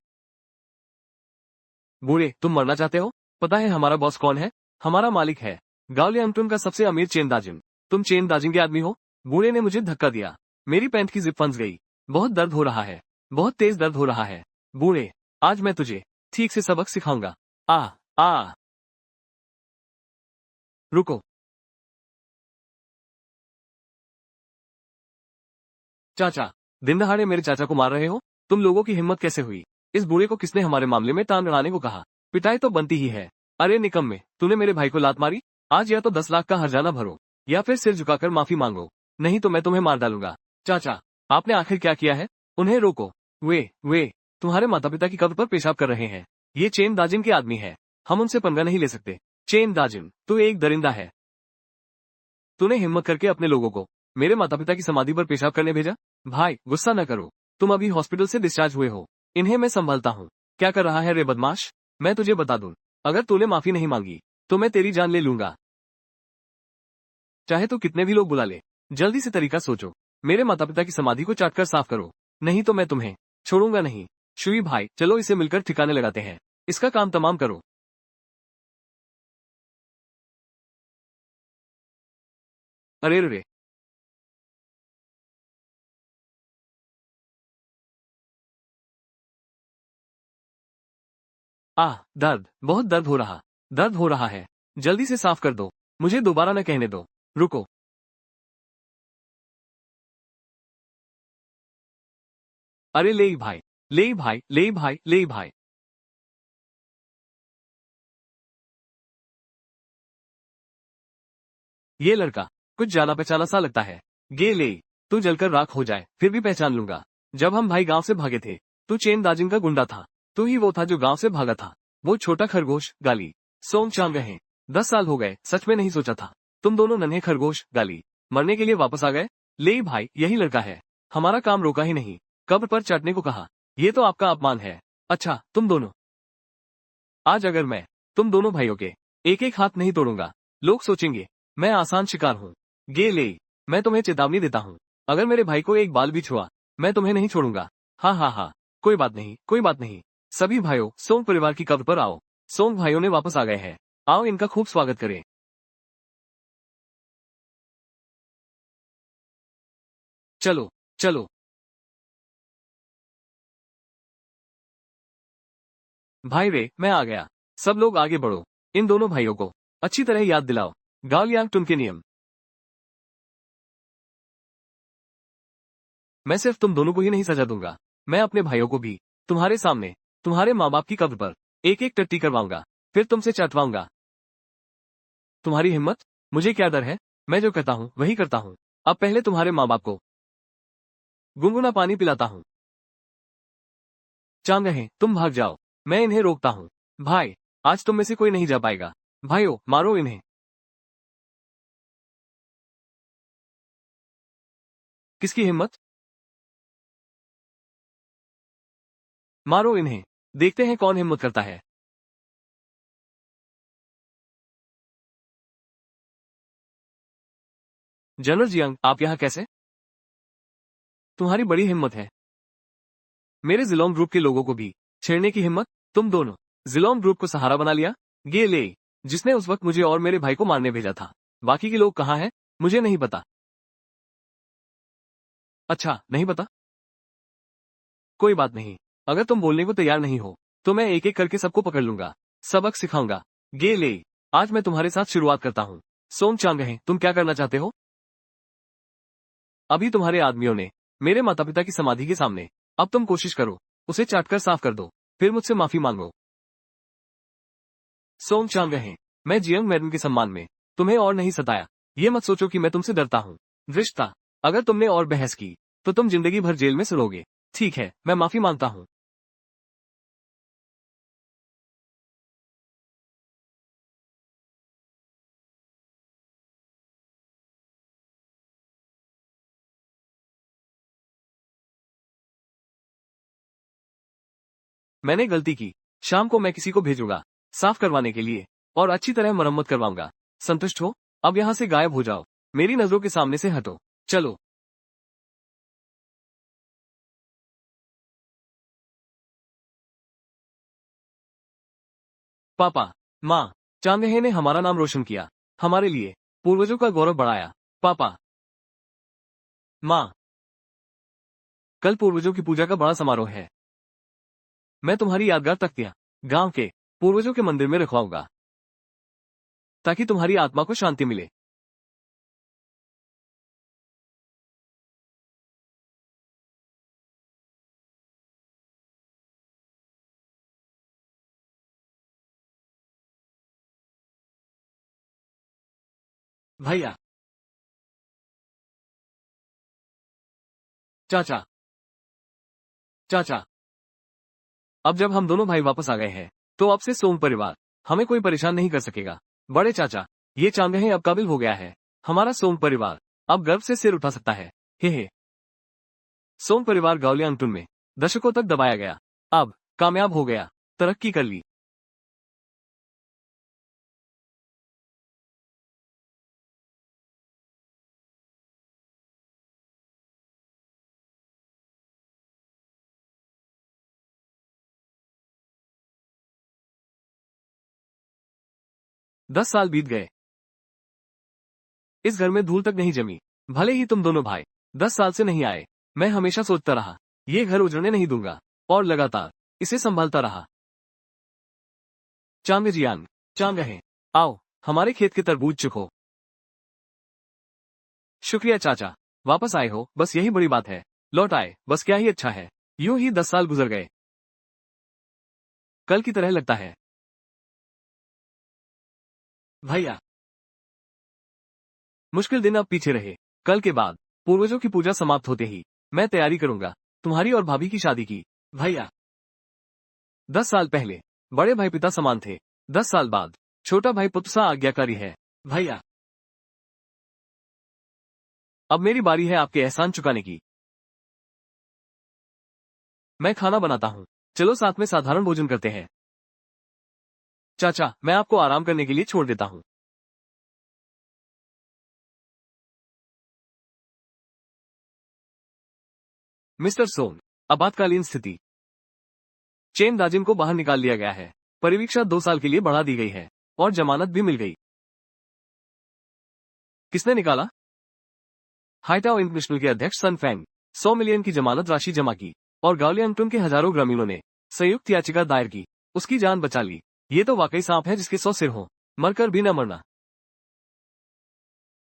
बूढ़े, तुम मरना चाहते हो? पता है हमारा बॉस कौन है? हमारा मालिक है गाओलियांगटन का सबसे अमीर चेन दाजिम। तुम चेन दाजिम के आदमी हो? बूढ़े ने मुझे धक्का दिया। मेरी पैंट की जिप फंस गई। बहुत दर्द हो रहा है। बहुत तेज दर्द हो रहा है। बूढ़े, आज मैं तुझे ठीक से सबक सिखाऊंगा। आ आ रुको। चाचा, दिन दहाड़े मेरे चाचा को मार रहे हो? तुम लोगों की हिम्मत कैसे हुई? इस बूढ़े को किसने हमारे मामले में टांग अड़ाने को कहा? पिटाई तो बनती ही है। अरे निकम्मे, तूने मेरे भाई को लात मारी। आज या तो 10 लाख का हर्जाना भरो या फिर सिर झुकाकर माफी मांगो, नहीं तो मैं तुम्हें मार डालूंगा। चाचा, आपने आखिर क्या किया है? उन्हें रोको। वे तुम्हारे माता पिता की कब्र पर पेशाब कर रहे हैं। ये चेन दाजिम के आदमी है। हम उनसे पंगा नहीं ले सकते। चेन दाजिम, तू एक दरिंदा है। तूने हिम्मत करके अपने लोगों को मेरे माता पिता की समाधि पर पेशाब करने भेजा? भाई, गुस्सा न करो। तुम अभी हॉस्पिटल से डिस्चार्ज हुए हो। इन्हें मैं संभालता हूँ। क्या कर रहा है रे बदमाश? मैं तुझे बता दूं, अगर तूने माफी नहीं मांगी तो मैं तेरी जान ले लूंगा। चाहे तो कितने भी लोग बुला ले, जल्दी से तरीका सोचो। मेरे माता पिता की समाधि को चाटकर साफ करो, नहीं तो मैं तुम्हें छोड़ूंगा नहीं। शुई भाई, चलो इसे मिलकर ठिकाने लगाते हैं। इसका काम तमाम करो। अरे रे, दर्द, बहुत दर्द हो रहा। दर्द हो रहा है। जल्दी से साफ कर दो। मुझे दोबारा न कहने दो। रुको। अरे ले भाई, ले भाई, ले भाई, ले भाई। ये लड़का कुछ जाना पहचाना सा लगता है। गे ले, तू जलकर राख हो जाए फिर भी पहचान लूंगा। जब हम भाई गांव से भागे थे, तू चेन दाजिम का गुंडा था। तू ही वो था जो गांव से भागा था। वो छोटा खरगोश गाली सोंग चांग रहे। 10 साल हो गए, सच में नहीं सोचा था। तुम दोनों नन्हे खरगोश गाली मरने के लिए वापस आ गए। ले भाई, यही लड़का है। हमारा काम रोका ही नहीं, कब्र पर चाटने को कहा। ये तो आपका अपमान है। अच्छा, तुम दोनों, आज अगर मैं तुम दोनों भाइयों के एक एक हाथ नहीं तोड़ूंगा, लोग सोचेंगे मैं आसान शिकार हूँ। गे ले, मैं तुम्हें चेतावनी देता हूँ, अगर मेरे भाई को एक बाल भी छुआ, मैं तुम्हें नहीं छोड़ूंगा। हाँ हाँ हाँ, कोई बात नहीं, कोई बात नहीं। सभी भाइयों, सोंग परिवार की कब्र पर आओ। सोंग भाइयों ने वापस आ गए हैं। आओ इनका खूब स्वागत करें। चलो चलो। भाई रे, मैं आ गया। सब लोग आगे बढ़ो। इन दोनों भाइयों को अच्छी तरह याद दिलाओ गाओलियांग टुन के नियम। मैं सिर्फ तुम दोनों को ही नहीं सजा दूंगा, मैं अपने भाइयों को भी तुम्हारे सामने तुम्हारे माँ बाप की कब्र पर एक एक टट्टी करवाऊंगा, फिर तुमसे चटवाऊंगा। तुम्हारी हिम्मत? मुझे क्या डर है? मैं जो कहता हूँ वही करता हूँ। अब पहले तुम्हारे माँ बाप को गुनगुना पानी पिलाता हूँ। चांग रहे, तुम भाग जाओ। मैं इन्हें रोकता हूँ। भाई, आज तुम में से कोई नहीं जा पाएगा। भाइयों, मारो इन्हें। किसकी हिम्मत? मारो इन्हें। देखते हैं कौन हिम्मत करता है। जनरल जियांग, आप यहाँ कैसे? तुम्हारी बड़ी हिम्मत है। मेरे जिलोंग ग्रुप के लोगों को भी छेड़ने की हिम्मत? तुम दोनों जिलोंग ग्रुप को सहारा बना लिया। ये ले, जिसने उस वक्त मुझे और मेरे भाई को मारने भेजा था। बाकी के लोग कहाँ हैं? मुझे नहीं पता। अच्छा, नहीं पता? कोई बात नहीं। अगर तुम बोलने को तैयार नहीं हो, तो मैं एक एक करके सबको पकड़ लूंगा, सबक सिखाऊंगा। गे ले, आज मैं तुम्हारे साथ शुरुआत करता हूँ। सोंग चांग रहे, तुम क्या करना चाहते हो? अभी तुम्हारे आदमियों ने मेरे माता पिता की समाधि के सामने, अब तुम कोशिश करो, उसे चाटकर साफ कर दो, फिर मुझसे माफी मांगो। सोंग चांग रहे, मैं जियंग मैडम के सम्मान में तुम्हें और नहीं सताया। ये मत सोचो कि मैं तुमसे डरता हूँ। रिश्ता, अगर तुमने और बहस की तो तुम जिंदगी भर जेल में सड़ोगे। ठीक है, मैं माफी मांगता हूँ। मैंने गलती की। शाम को मैं किसी को भेजूंगा साफ करवाने के लिए और अच्छी तरह मरम्मत करवाऊंगा। संतुष्ट हो? अब यहाँ से गायब हो जाओ, मेरी नजरों के सामने से हटो। चलो। पापा, माँ, चांदहे ने हमारा नाम रोशन किया, हमारे लिए पूर्वजों का गौरव बढ़ाया। पापा, माँ, कल पूर्वजों की पूजा का बड़ा समारोह है। मैं तुम्हारी यादगार तख्तियां गांव के पूर्वजों के मंदिर में रखवाऊंगा ताकि तुम्हारी आत्मा को शांति मिले। भैया, चाचा, चाचा, अब जब हम दोनों भाई वापस आ गए हैं तो अब से सोम परिवार हमें कोई परेशान नहीं कर सकेगा। बड़े चाचा, ये चांदहे अब काबिल हो गया है। हमारा सोम परिवार अब गर्व से सिर उठा सकता है। हे। सोम परिवार गावलियांगटुन में दशकों तक दबाया गया, अब कामयाब हो गया, तरक्की कर ली। दस साल बीत गए, इस घर में धूल तक नहीं जमी। भले ही तुम दोनों भाई 10 साल से नहीं आए, मैं हमेशा सोचता रहा ये घर उजड़ने नहीं दूंगा और लगातार इसे संभालता रहा। चांगजियान, चांगहे, आओ हमारे खेत के तरबूज चखो। शुक्रिया चाचा, वापस आए हो, बस यही बड़ी बात है। लौट आए, बस क्या ही अच्छा है। यूं ही 10 साल गुजर गए, कल की तरह लगता है। भैया, मुश्किल दिन अब पीछे रहे। कल के बाद पूर्वजों की पूजा समाप्त होते ही मैं तैयारी करूंगा तुम्हारी और भाभी की शादी की। भैया, 10 साल पहले बड़े भाई पिता समान थे, 10 साल बाद छोटा भाई पुत्र सा आज्ञाकारी है। भैया, अब मेरी बारी है आपके एहसान चुकाने की। मैं खाना बनाता हूँ, चलो साथ में साधारण भोजन करते हैं। चाचा, मैं आपको आराम करने के लिए छोड़ देता हूँ। मिस्टर सोन, आपातकालीन स्थिति। चेन दाजिम को बाहर निकाल लिया गया है। परिवीक्षा 2 साल के लिए बढ़ा दी गई है और जमानत भी मिल गई। किसने निकाला? हाइटाओ इंटरनेशनल के अध्यक्ष सन फैंग 100 मिलियन की जमानत राशि जमा की और गाओलियांगटुन के हजारों ग्रामीणों ने संयुक्त याचिका दायर की। उसकी जान बचा ली। ये तो वाकई सांप है जिसके 100 सिर हों, मरकर भी न मरना।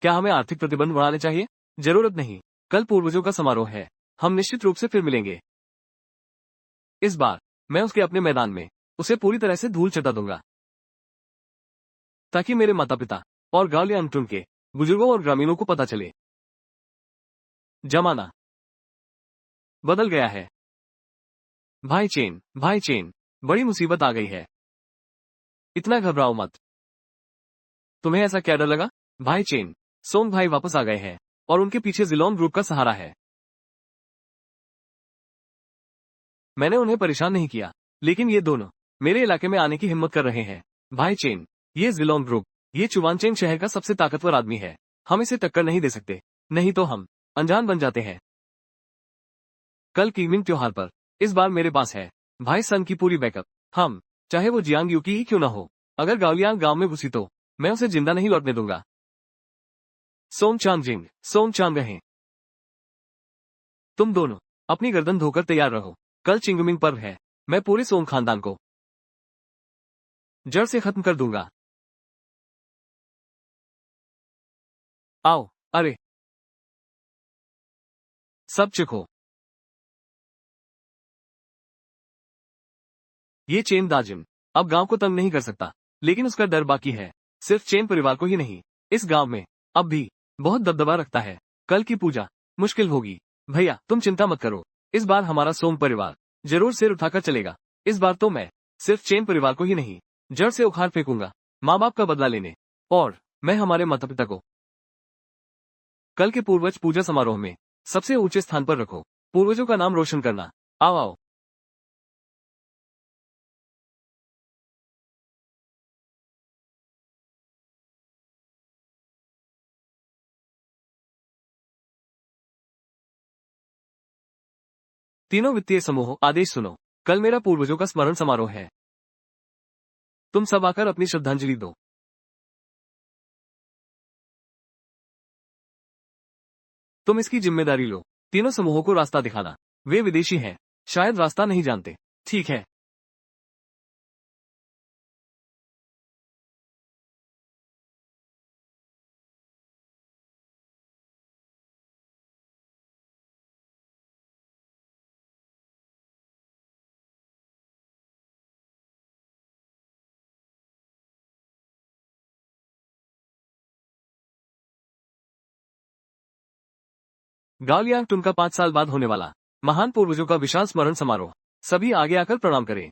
क्या हमें आर्थिक प्रतिबंध बढ़ाने चाहिए? जरूरत नहीं, कल पूर्वजों का समारोह है, हम निश्चित रूप से फिर मिलेंगे। इस बार मैं उसके अपने मैदान में उसे पूरी तरह से धूल चटा दूंगा ताकि मेरे माता पिता और गाओलियांगटुन के बुजुर्गों और ग्रामीणों को पता चले जमाना बदल गया है। भाई चेन, बड़ी मुसीबत आ गई है। इतना घबराओ मत। तुम्हें ऐसा क्या डर लगा? भाई चेन, सोंग भाई वापस आ गए हैं और उनके पीछे जिलोन ग्रुप का सहारा है। मैंने उन्हें परेशान नहीं किया, लेकिन ये दोनों मेरे इलाके में आने की हिम्मत कर रहे हैं। भाई चेन, ये जिलोन ग्रुप, ये चुवानचेंग शहर का सबसे ताकतवर आदमी है। हम इसे टक्कर नहीं दे सकते, नहीं तो हम अनजान बन जाते हैं। कल कीमिंग त्योहार पर इस बार मेरे पास है भाई सन की पूरी बैकअप। हम चाहे वो जियांग यू की ही क्यों ना हो, अगर गाओलियांग गांव में घुसी तो मैं उसे जिंदा नहीं लौटने दूंगा। सोम चांग रहे, तुम दोनों अपनी गर्दन धोकर तैयार रहो। कल चिंगमिंग पर्व है, मैं पूरे सोम खानदान को जड़ से खत्म कर दूंगा। आओ, अरे सब चिखो। ये चेन दाजिम अब गांव को तंग नहीं कर सकता, लेकिन उसका डर बाकी है, सिर्फ चेन परिवार को ही नहीं, इस गांव में अब भी बहुत दबदबा रखता है। कल की पूजा मुश्किल होगी। भैया, तुम चिंता मत करो, इस बार हमारा सोम परिवार जरूर सिर उठाकर चलेगा। इस बार तो मैं सिर्फ चेन परिवार को ही नहीं, जड़ से उखाड़ फेंकूंगा, माँ बाप का बदला लेने। और मैं हमारे माता पिता को कल के पूर्वज पूजा समारोह में सबसे ऊंचे स्थान पर रखो, पूर्वजों का नाम रोशन करना। आओ आओ। तीनों वित्तीय समूहों, आदेश सुनो। कल मेरा पूर्वजों का स्मरण समारोह है। तुम सब आकर अपनी श्रद्धांजलि दो। तुम इसकी जिम्मेदारी लो। तीनों समूहों को रास्ता दिखाना। वे विदेशी हैं, शायद रास्ता नहीं जानते। ठीक है। गालियांगटुन का 5 साल बाद होने वाला महान पूर्वजों का विशाल स्मरण समारोह। सभी आगे आकर प्रणाम करें।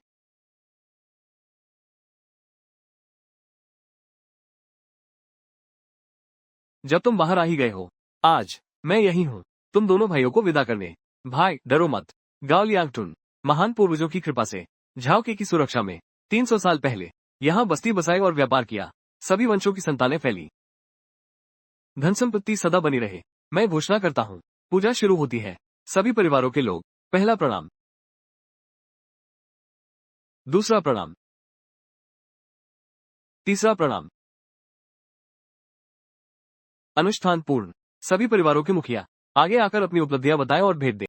जब तुम बाहर आ ही गए हो, आज मैं यही हूँ तुम दोनों भाइयों को विदा करने। भाई डरो मत। गालियांगटुन महान पूर्वजों की कृपा से झाओके की सुरक्षा में 300 साल पहले यहाँ बस्ती बसाई और व्यापार किया। सभी वंशों की संतानें फैली। धन संपत्ति सदा बनी रहे। मैं घोषणा करता हूँ, पूजा शुरू होती है। सभी परिवारों के लोग, पहला प्रणाम, दूसरा प्रणाम, तीसरा प्रणाम। अनुष्ठान पूर्ण। सभी परिवारों के मुखिया आगे आकर अपनी उपलब्धियां बताएं और भेंट दें।